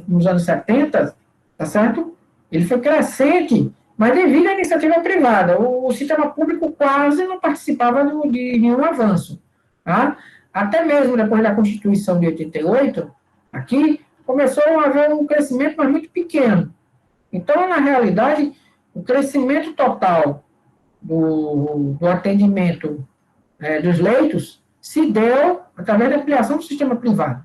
nos anos 70, tá certo? Ele foi crescente, mas devido à iniciativa privada. O sistema público quase não participava de nenhum avanço. Tá? Até mesmo depois da Constituição de 88, aqui, começou a haver um crescimento, mas muito pequeno. Então, na realidade, o crescimento total do atendimento dos leitos se deu através da ampliação do sistema privado.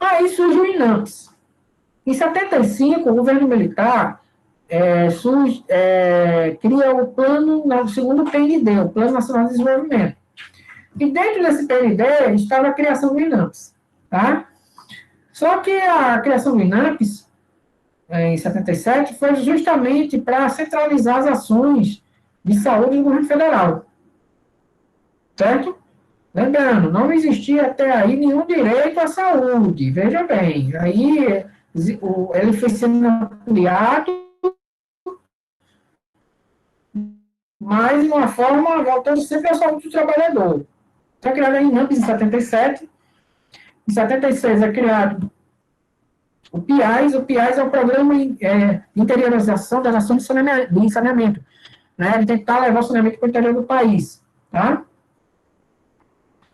Aí surge o INAMPS. Em 75, o governo militar cria o plano, o segundo PND, o Plano Nacional de Desenvolvimento. E dentro desse PND estava a criação do INAMPS. Tá? Só que a criação do INAMPS, em 77, foi justamente para centralizar as ações de saúde do governo federal. Certo? Lembrando, não existia até aí nenhum direito à saúde, veja bem. Aí ele foi sendo ampliado, mas de uma forma voltando sempre à saúde do trabalhador. Foi criado a INAMPS em 77. Em 76 é criado o PIAS. O PIAS é o Programa de Interiorização das Ações de Saneamento, né? De tentar levar o saneamento para o interior do país, tá?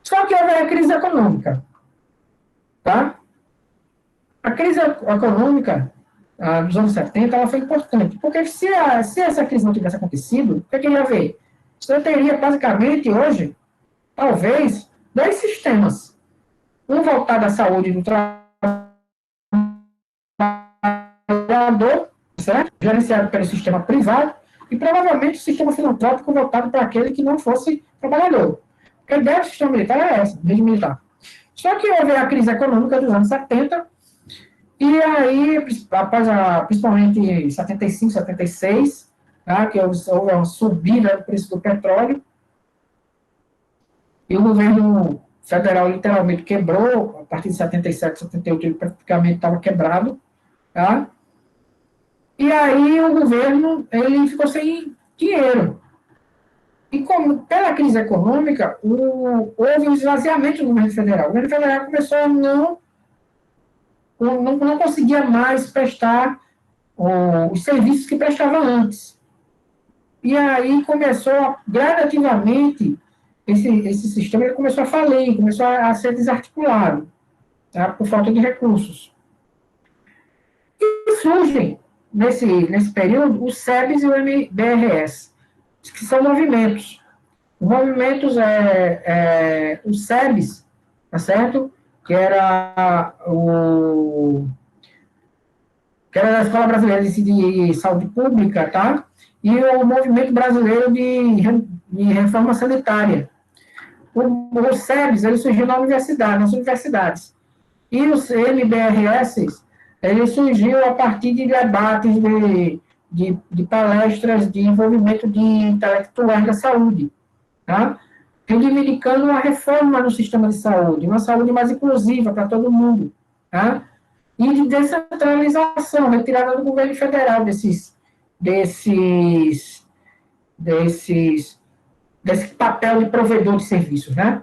Só que houve a crise econômica, tá? A crise econômica dos anos 70 ela foi importante, porque se essa crise não tivesse acontecido, o que ia haver? Você teria, basicamente, hoje, talvez, dois sistemas. Um voltado à saúde do trabalhador, certo? Gerenciado pelo sistema privado, e provavelmente o sistema filantrópico voltado para aquele que não fosse trabalhador. Porque a ideia do sistema militar é essa, regime militar. Só que houve a crise econômica dos anos 70, e aí, principalmente em 75, 76, tá, que houve uma subida do preço do petróleo, e o governo federal literalmente quebrou, a partir de 77, 78, ele praticamente estava quebrado, tá? E aí o governo ele ficou sem dinheiro. E como, pela crise econômica, houve um esvaziamento do governo federal. O governo federal começou a não conseguia mais prestar os serviços que prestava antes. E aí começou gradativamente, esse sistema ele começou a falir, começou a ser desarticulado, tá, por falta de recursos. E surgem, nesse período, os SEBs e o MBRS, que são movimentos. Os movimentos, os SEBs, tá certo? Que era da Escola Brasileira de Saúde Pública, tá? E o Movimento Brasileiro de Reforma Sanitária. Os SEBs, ele surgiu nas universidades. E os MBRS, ele surgiu a partir de debates, de palestras de envolvimento de intelectuais da saúde, tá? Reivindicando uma reforma no sistema de saúde, uma saúde mais inclusiva para todo mundo, tá? E de descentralização, retirada do governo federal desse papel de provedor de serviços, né?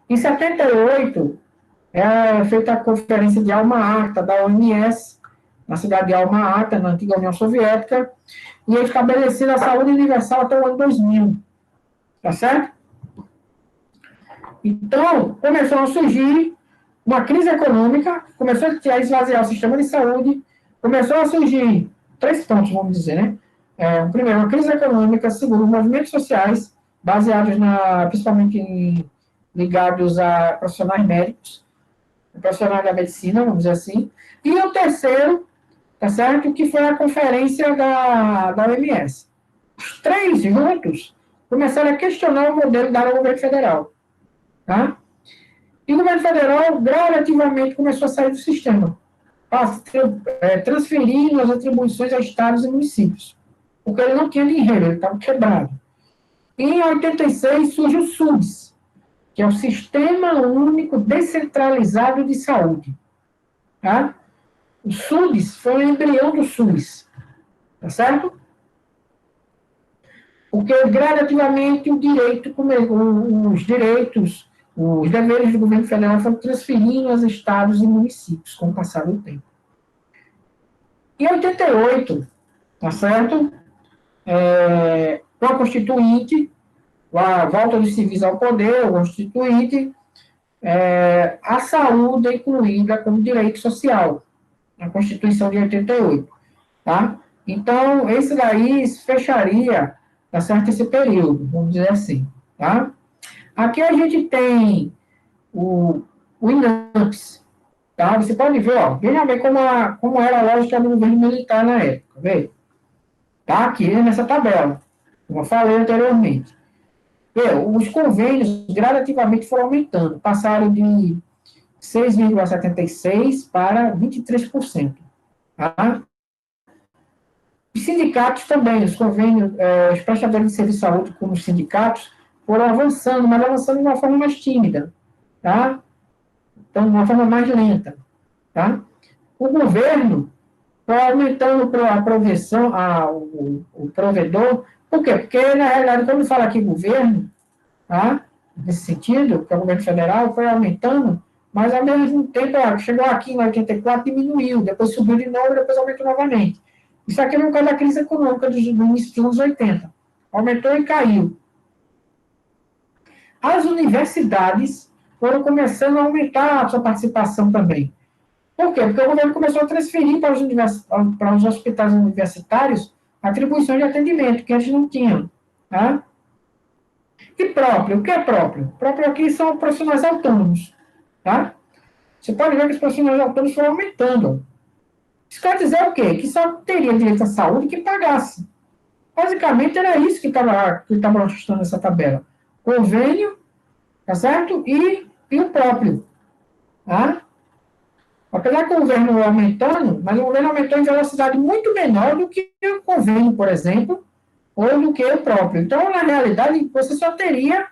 Em 78, é feita a conferência de Alma-Ata, da OMS, na cidade de Alma-Ata, na antiga União Soviética, e é estabelecida a saúde universal até o ano 2000, tá certo? Então, começou a surgir uma crise econômica, começou a esvaziar o sistema de saúde, começou a surgir 3 pontos, vamos dizer, né? Primeiro, uma crise econômica, segundo, movimentos sociais, baseados principalmente ligados a profissionais médicos, profissionais da medicina, vamos dizer assim, e o terceiro, tá certo, que foi a conferência da OMS. Os 3 juntos começaram a questionar o modelo dado ao governo federal, tá? E o governo federal gradativamente começou a sair do sistema, transferindo as atribuições a estados e municípios, porque ele não tinha dinheiro, ele estava quebrado. E em 86 surge o SUS, que é o Sistema Único Descentralizado de Saúde. Tá? O SUS foi o embrião do SUS, tá certo? Porque gradativamente os direitos, os deveres do governo federal foram transferidos aos estados e municípios com o passar do tempo. Em 88, tá certo? Com a Constituinte, a volta dos civis ao poder, o Constituinte, a saúde é incluída como direito social, na Constituição de 88, tá? Então, esse daí fecharia, tá certo, esse período, vamos dizer assim, tá? Aqui a gente tem o INAMPS, tá? Você pode ver, ó, veja bem como era a lógica do governo militar na época, vê? Tá aqui nessa tabela, como eu falei anteriormente. Os convênios gradativamente foram aumentando, passaram de 6,76% para 23%. Tá? Os sindicatos também, os convênios, os prestadores de serviço de saúde, como os sindicatos, foram avançando, mas avançando de uma forma mais tímida, tá? Então, de uma forma mais lenta, tá? O governo foi aumentando a provisão, o provedor. Por quê? Porque, na realidade, quando fala aqui governo, tá? Nesse sentido, que é o governo federal, foi aumentando, mas ao mesmo tempo, chegou aqui em 84, diminuiu, depois subiu de novo, depois aumentou novamente. Isso aqui é por causa da crise econômica do início dos anos 80. Aumentou e caiu. As universidades foram começando a aumentar a sua participação também. Por quê? Porque o governo começou a transferir para os hospitais universitários atribuições de atendimento, que antes não tinham. Tá? E próprio, o que é próprio? Próprio aqui são profissionais autônomos. Tá? Você pode ver que os profissionais autônomos foram aumentando. Isso quer dizer o quê? Que só teria direito à saúde que pagasse. Basicamente era isso que estava ajustando essa tabela. Convênio, tá certo? E o próprio. Tá? Apesar que o governo aumentando, mas o governo aumentou em velocidade muito menor do que o convênio, por exemplo, ou do que o próprio. Então, na realidade, você só teria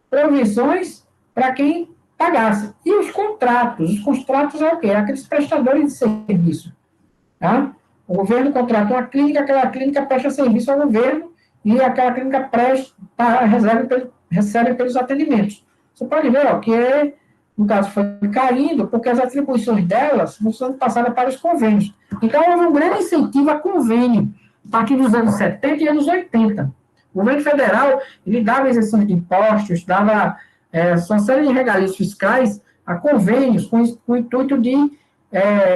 provisões para quem pagasse. E os contratos? Os contratos é o quê? É aqueles prestadores de serviço. Tá? O governo contrata uma clínica, aquela clínica presta serviço ao governo e aquela clínica recebe pelos atendimentos. Você pode ver ó, que, no caso, foi caindo porque as atribuições delas não são passadas para os convênios. Então, houve um grande incentivo a convênio, a partir dos anos 70 e anos 80. O governo federal, ele dava isenções de impostos, dava uma série de regalias fiscais a convênios, com o intuito de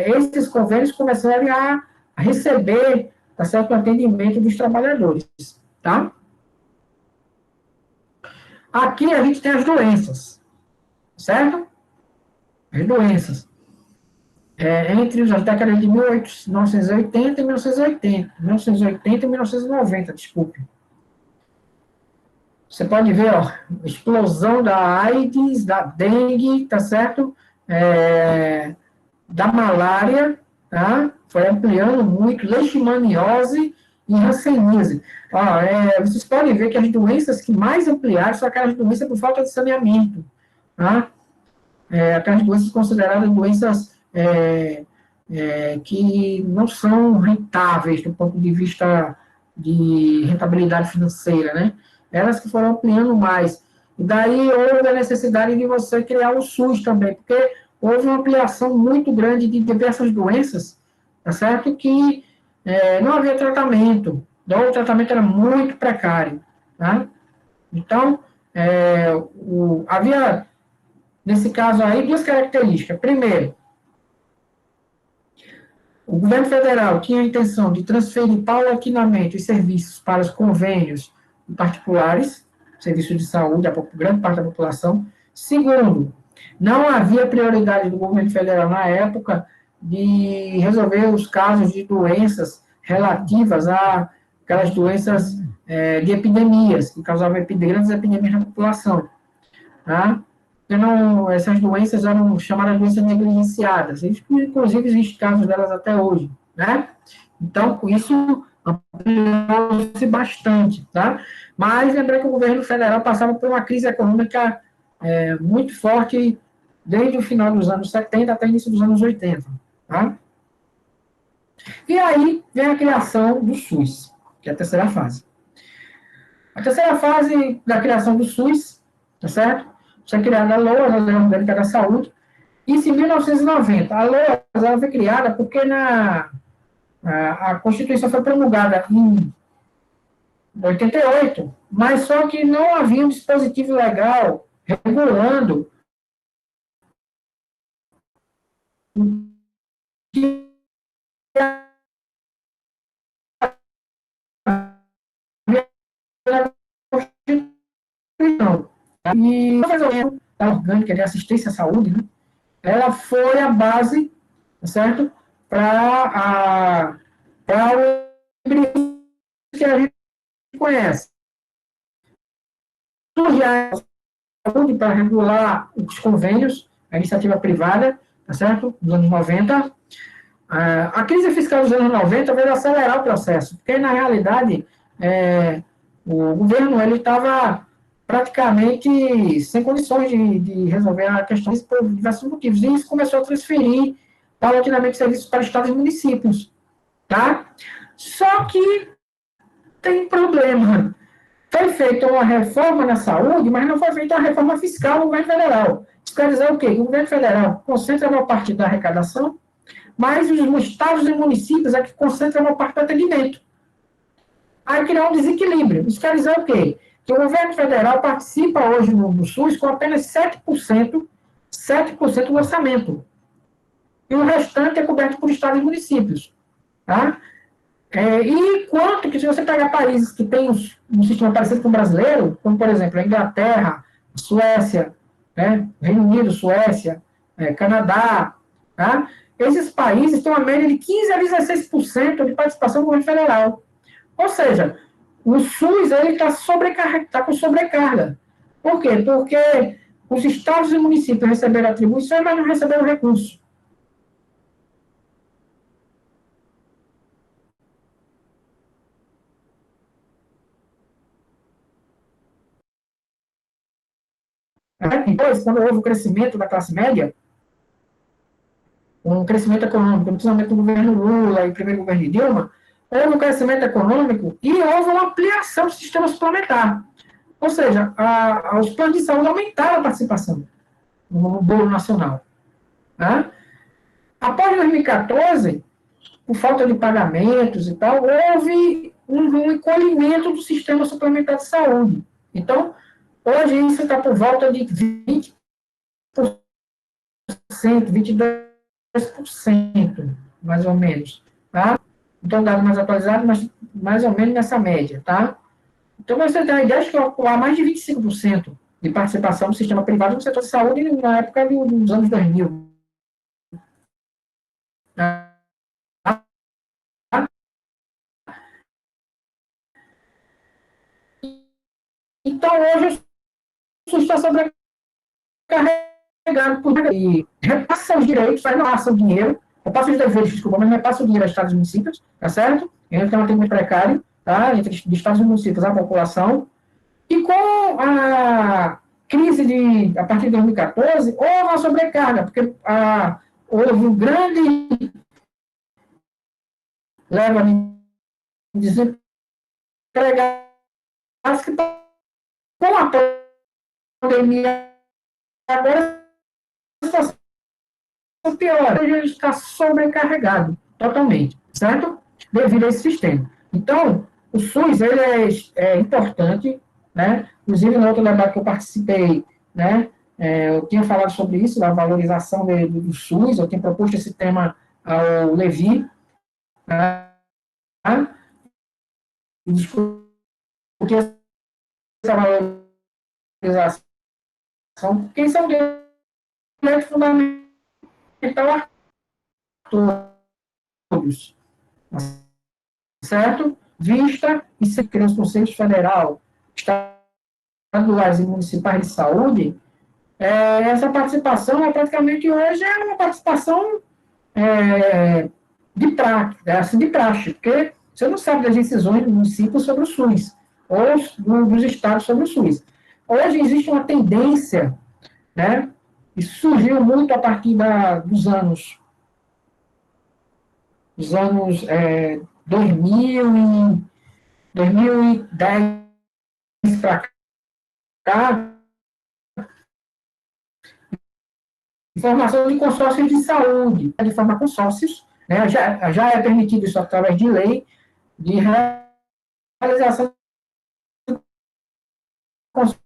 esses convênios começarem a receber, tá certo, o atendimento dos trabalhadores, tá? Aqui a gente tem as doenças, certo? As doenças. Entre as décadas de 1980 e 1980 e 1990, desculpe. Você pode ver, ó, explosão da AIDS, da dengue, tá certo? Da malária, tá? Foi ampliando muito, leishmaniose e hanseníase. Vocês podem ver que as doenças que mais ampliaram são aquelas doenças por falta de saneamento, tá? Aquelas doenças consideradas doenças que não são rentáveis do ponto de vista de rentabilidade financeira, né? Elas que foram ampliando mais. E daí houve a necessidade de você criar o SUS também, porque houve uma ampliação muito grande de diversas doenças, tá certo? Que não havia tratamento, o tratamento era muito precário, tá? Então, havia, nesse caso aí, duas características. Primeiro, o governo federal tinha a intenção de transferir paulatinamente os serviços para os convênios particulares, serviços de saúde, a grande parte da população. Segundo, não havia prioridade do governo federal na época de resolver os casos de doenças relativas a aquelas doenças de epidemias, que causavam grandes epidemias na população. Tá? Então, essas doenças eram chamadas doenças negligenciadas. Inclusive, existem casos delas até hoje. Né? Então, com isso, ampliou-se bastante. Tá? Mas, lembrando que o governo federal passava por uma crise econômica muito forte desde o final dos anos 70 até o início dos anos 80. Tá? E aí vem a criação do SUS, que é a terceira fase. A terceira fase da criação do SUS, tá certo? Foi criada a LOAS, a Lei Orgânica da Saúde, isso em 1990. A LOAS ela foi criada porque a Constituição foi promulgada em 88, mas só que não havia um dispositivo legal regulando Constituição. E a orgânica de assistência à saúde, né, ela foi a base, certo, para o que a gente conhece. Surge a saúde para regular os convênios, a iniciativa privada, tá certo, dos anos 90. A crise fiscal dos anos 90 veio acelerar o processo, porque, na realidade, o governo estava praticamente sem condições de resolver a questão por diversos motivos. E isso começou a transferir paulatinamente serviços para estados e municípios, tá? Só que tem problema. Foi feita uma reforma na saúde, mas não foi feita uma reforma fiscal no governo federal. Isso quer dizer o quê? O governo federal concentra uma parte da arrecadação, mas os estados e municípios é que concentram uma parte do atendimento. Aí criar um desequilíbrio. Isso quer dizer o quê? Que o governo federal participa hoje no SUS com apenas 7% do orçamento. E o restante é coberto por estados e municípios. Tá? E quanto que, se você pegar países que têm um sistema parecido com o brasileiro, como, por exemplo, a Inglaterra, a Suécia, né, Reino Unido, Suécia, Canadá, tá? Esses países têm uma média de 15% a 16% de participação do governo federal. Ou seja, o SUS está com sobrecarga. Por quê? Porque os estados e municípios receberam atribuições, mas não receberam recursos. Depois, quando houve o crescimento da classe média, um crescimento econômico, principalmente no governo Lula e no primeiro governo de Dilma, houve um crescimento econômico e houve uma ampliação do sistema suplementar. Ou seja, os planos de saúde aumentaram a participação no bolo nacional. Tá? Após 2014, por falta de pagamentos e tal, houve um encolhimento do sistema suplementar de saúde. Então, hoje isso está por volta de 20%, 22%, mais ou menos. Tá? Então, dado mais atualizado, mas mais ou menos nessa média. Tá? Então, você tem uma ideia de que há mais de 25% de participação do sistema privado no setor de saúde na época dos anos 2000. Tá? Então, hoje, o SUS está sobrecarregado por e repassa os direitos, mas não passa o dinheiro, repassa os deveres, desculpa, mas não repassa o dinheiro aos estados e municípios, tá certo? Ele tem um atendimento precário, tá? Entre estados e municípios, a população. E com a crise a partir de 2014, houve uma sobrecarga, porque houve um grande leva de desempregados que, com a pandemia, agora a situação piora. Hoje ele está sobrecarregado totalmente, certo? Devido a esse sistema. Então, o SUS ele é importante, né? Inclusive, no outro debate que eu participei, né? Eu tinha falado sobre isso, da valorização do SUS, eu tinha proposto esse tema ao Levi, tá? E discutir essa valorização, porque isso é um direito fundamental a todos, certo? Vista e se cria os conselhos federal, estaduais e municipais de saúde, essa participação praticamente hoje é uma participação de praxe, porque você não sabe das decisões do município sobre o SUS, ou dos estados sobre o SUS. Hoje existe uma tendência, né? Isso surgiu muito a partir dos anos 2010 para cá, informação de consórcios de saúde, de formar consórcios, né? Já é permitido isso através de lei, de realização de consórcio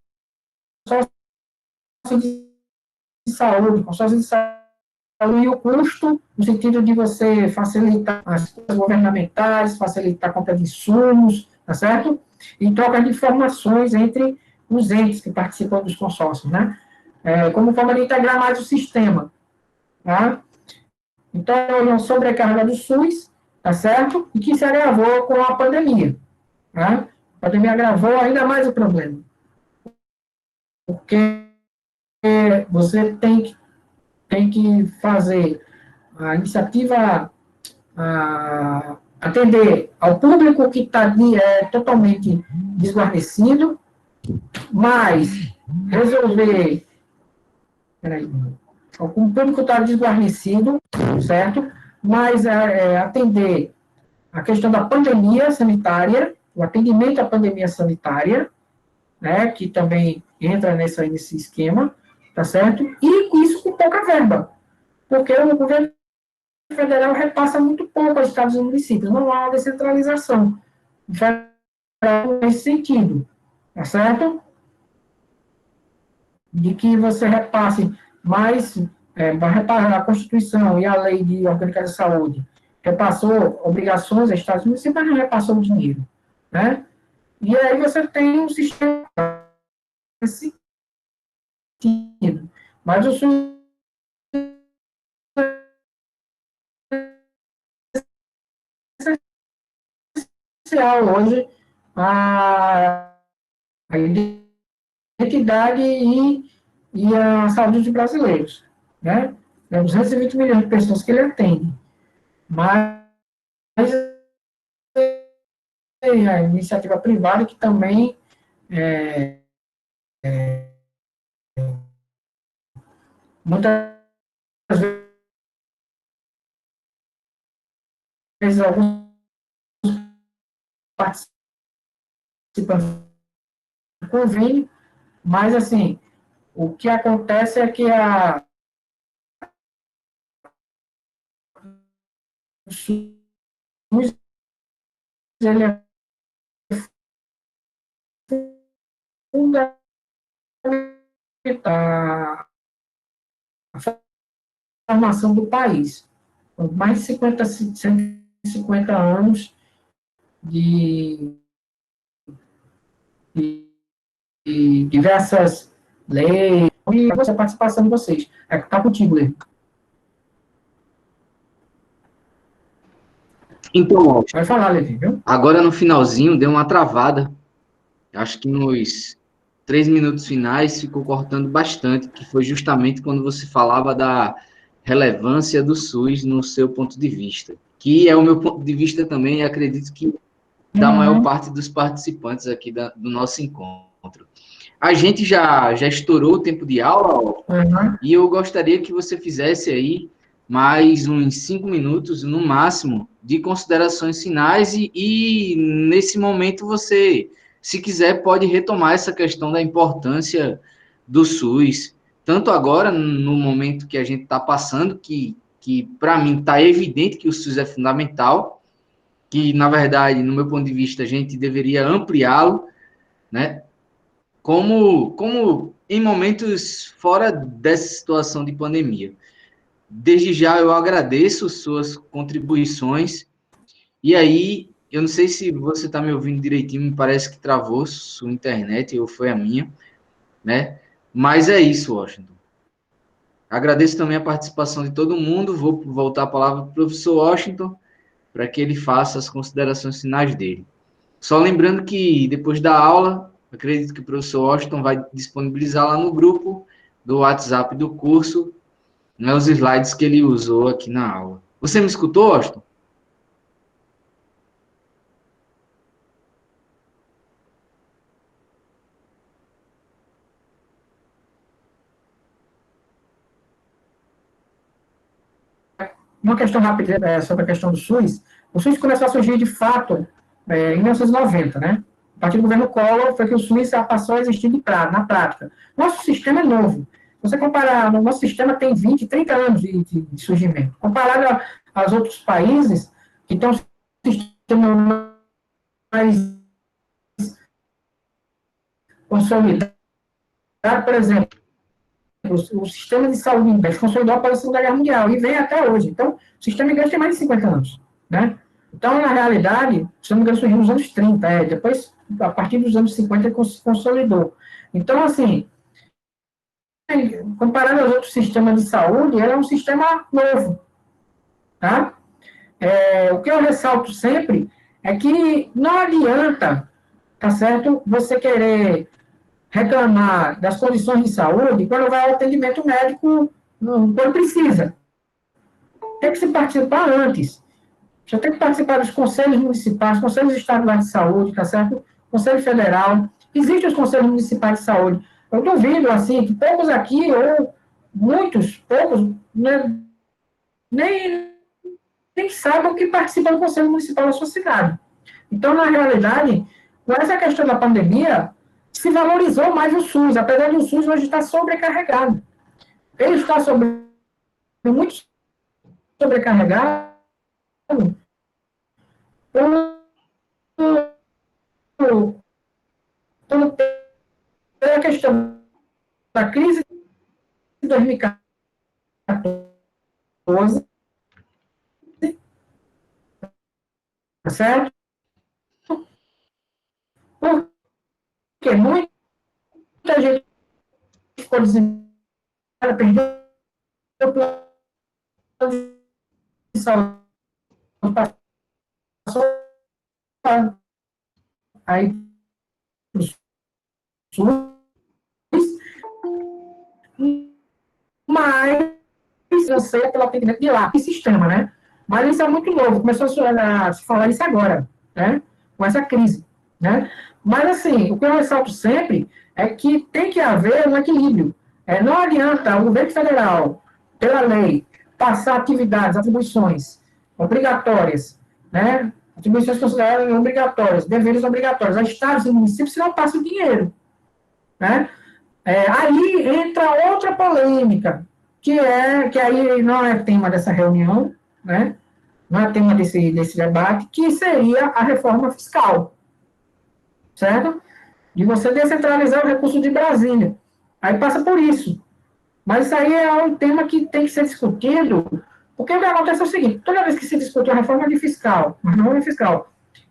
consórcio de saúde, e o custo, no sentido de você facilitar as coisas governamentais, facilitar a compra de insumos, tá certo? E troca de informações entre os entes que participam dos consórcios, né? Como forma de integrar mais o sistema, tá? Então, é uma sobrecarga do SUS, tá certo? E que se agravou com a pandemia, tá? A pandemia agravou ainda mais o problema. Porque você tem que fazer a iniciativa, atender ao público que está totalmente desguarnecido, Mas resolver, o público está desguarnecido, certo? Mas atender a questão da pandemia sanitária, o atendimento à pandemia sanitária, né, que também entra nesse esquema, tá certo? E isso com pouca verba, porque o governo federal repassa muito pouco aos estados e municípios, não há uma descentralização nesse sentido, tá certo? De que você repasse mais, a Constituição e a Lei de Orgânica de Saúde repassou obrigações aos estados e municípios, mas não repassou o dinheiro, né? E aí você tem um sistema nesse sentido. Mas o SUS é essencial hoje a identidade e a saúde dos brasileiros, né? É 220 milhões de pessoas que ele atende. Mas tem a iniciativa privada que também muitas vezes alguns participantes do convênio, mas assim, o que acontece é que o SUS ele é fundamental a formação do país. Com mais de 150 anos de, de diversas leis, e a participação de vocês. Está contigo, Lê. Então, Pode falar, Levi, viu? agora no finalzinho deu uma travada. Acho que nos 3 minutos finais ficou cortando bastante, que foi justamente quando você falava da relevância do SUS no seu ponto de vista, que é o meu ponto de vista também, e acredito que da maior parte dos participantes aqui do nosso encontro. A gente já estourou o tempo de aula, e eu gostaria que você fizesse aí mais uns 5 minutos, no máximo, de considerações finais e nesse momento você, se quiser, pode retomar essa questão da importância do SUS, tanto agora, no momento que a gente está passando, que para mim está evidente que o SUS é fundamental, que, na verdade, no meu ponto de vista, a gente deveria ampliá-lo, né? Como em momentos fora dessa situação de pandemia. Desde já eu agradeço suas contribuições. E aí, eu não sei se você está me ouvindo direitinho, me parece que travou sua internet, ou foi a minha, né? Mas é isso, Washington. Agradeço também a participação de todo mundo. Vou voltar a palavra para o professor Washington, para que ele faça as considerações finais dele. Só lembrando que depois da aula, acredito que o professor Washington vai disponibilizar lá no grupo do WhatsApp do curso, né, os slides que ele usou aqui na aula. Você me escutou, Washington? Uma questão rápida sobre a questão do SUS. O SUS começou a surgir, de fato, em 1990, né? A partir do governo Collor, foi que o SUS passou a existir na prática. Nosso sistema é novo. Se você comparar, o nosso sistema tem 20, 30 anos de surgimento. Comparado aos outros países, que têm um sistema mais consolidado, por exemplo, o sistema de saúde inglês consolidou após a Segunda Guerra Mundial e vem até hoje. Então, o sistema inglês tem mais de 50 anos, né? Então, na realidade, o sistema inglês surgiu nos anos 30, depois, a partir dos anos 50, ele se consolidou. Então, assim, comparado aos outros sistemas de saúde, ele é um sistema novo, tá? O que eu ressalto sempre é que não adianta, tá certo, você querer reclamar das condições de saúde quando vai ao atendimento médico, quando precisa. Tem que se participar antes. Você tem que participar dos conselhos municipais, conselhos estaduais de saúde, tá certo? Conselho Federal, Existem os conselhos municipais de saúde. Eu duvido, assim, que poucos aqui, ou muitos, poucos, né, nem, nem saibam que participam do conselho municipal da sua cidade. Então, na realidade, com essa questão da pandemia, se valorizou mais o SUS, apesar de o SUS hoje estar sobrecarregado. Ele está muito sobrecarregado pelo, pelo, pela questão da crise de 2014, certo? Porque muita gente ficou desempregada, perdeu o plano de saúde, passou aí para o SUS, mas eu sei pelo atendimento de lá, que sistema, né? Mas isso é muito novo, começou a se falar isso agora, né? Com essa crise, né? Mas, assim, o que eu ressalto sempre é que tem que haver um equilíbrio. Não adianta o governo federal, pela lei, passar atividades, atribuições obrigatórias, né? Atribuições consideradas obrigatórias, deveres obrigatórios a estados e municípios, se não passa o dinheiro, né? Aí entra outra polêmica, que aí não é tema dessa reunião, né? Não é tema desse debate, que seria a reforma fiscal, certo? De você descentralizar o recurso de Brasília. Aí passa por isso. Mas isso aí é um tema que tem que ser discutido, porque o que acontece é o seguinte, toda vez que se discute uma reforma fiscal,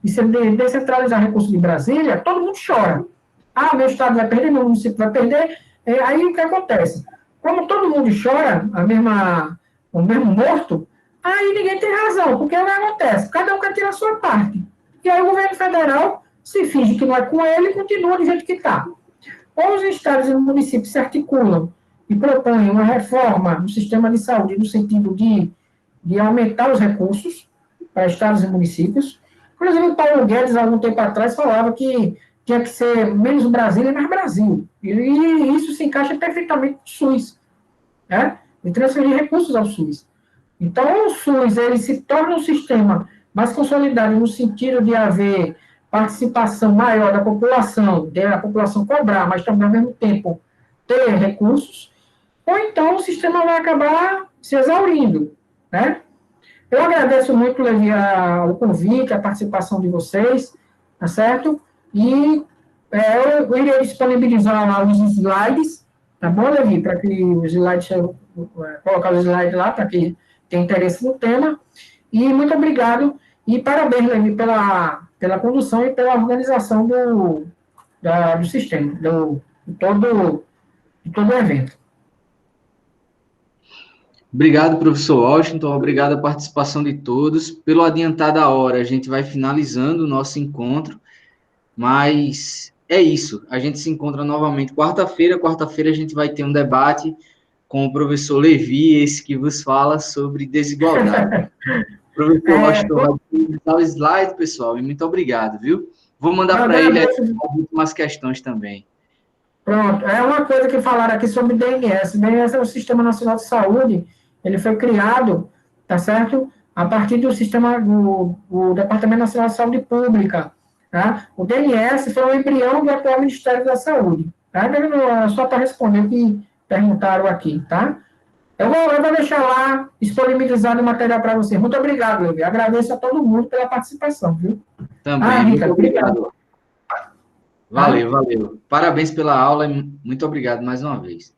e se descentralizar o recurso de Brasília, todo mundo chora. Ah, meu estado vai perder, meu município vai perder. Aí o que acontece? Como todo mundo chora, o mesmo morto, aí ninguém tem razão, porque o que acontece? Cada um quer tirar a sua parte. E aí o governo federal se finge que não é com ele e continua do jeito que está. Ou os estados e municípios se articulam e propõem uma reforma no sistema de saúde no sentido de aumentar os recursos para estados e municípios. Inclusive, o Paulo Guedes, há algum tempo atrás, falava que tinha que ser menos Brasília e mais Brasil. E isso se encaixa perfeitamente no SUS, né? E transferir recursos ao SUS. Então, o SUS ele se torna um sistema mais consolidado no sentido de haver participação maior da população, de a população cobrar, mas também, ao mesmo tempo, ter recursos, ou então o sistema vai acabar se exaurindo, né? Eu agradeço muito, Levi, o convite, a participação de vocês, tá certo? E eu irei disponibilizar lá os slides, tá bom, Levi? Para que os slides, colocar os slides lá, para quem tem interesse no tema. E muito obrigado, e parabéns, Levi, pela condução e pela organização do sistema, de todo o evento. Obrigado, professor Washington, obrigado a participação de todos. Pelo adiantar da hora, a gente vai finalizando o nosso encontro, mas é isso, a gente se encontra novamente quarta-feira. Quarta-feira a gente vai ter um debate com o professor Levi, esse que vos fala sobre desigualdade. O professor Washington vai utilizar o slide, pessoal, e muito obrigado, viu? Vou mandar para ele as últimas questões também. Pronto, é uma coisa que falaram aqui sobre DNS. DNS é o Sistema Nacional de Saúde, ele foi criado, tá certo? A partir do sistema do Departamento Nacional de Saúde Pública, tá? O DNS foi o embrião do atual Ministério da Saúde, tá? Só para responder o que perguntaram aqui, tá? Eu vou deixar lá disponibilizado o material para você. Muito obrigado, Levi. Agradeço a todo mundo pela participação, viu? Também, Ricardo, obrigado. Valeu. Parabéns pela aula e muito obrigado mais uma vez.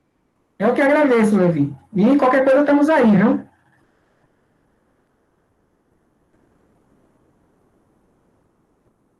Eu que agradeço, Levi. E qualquer coisa estamos aí, viu?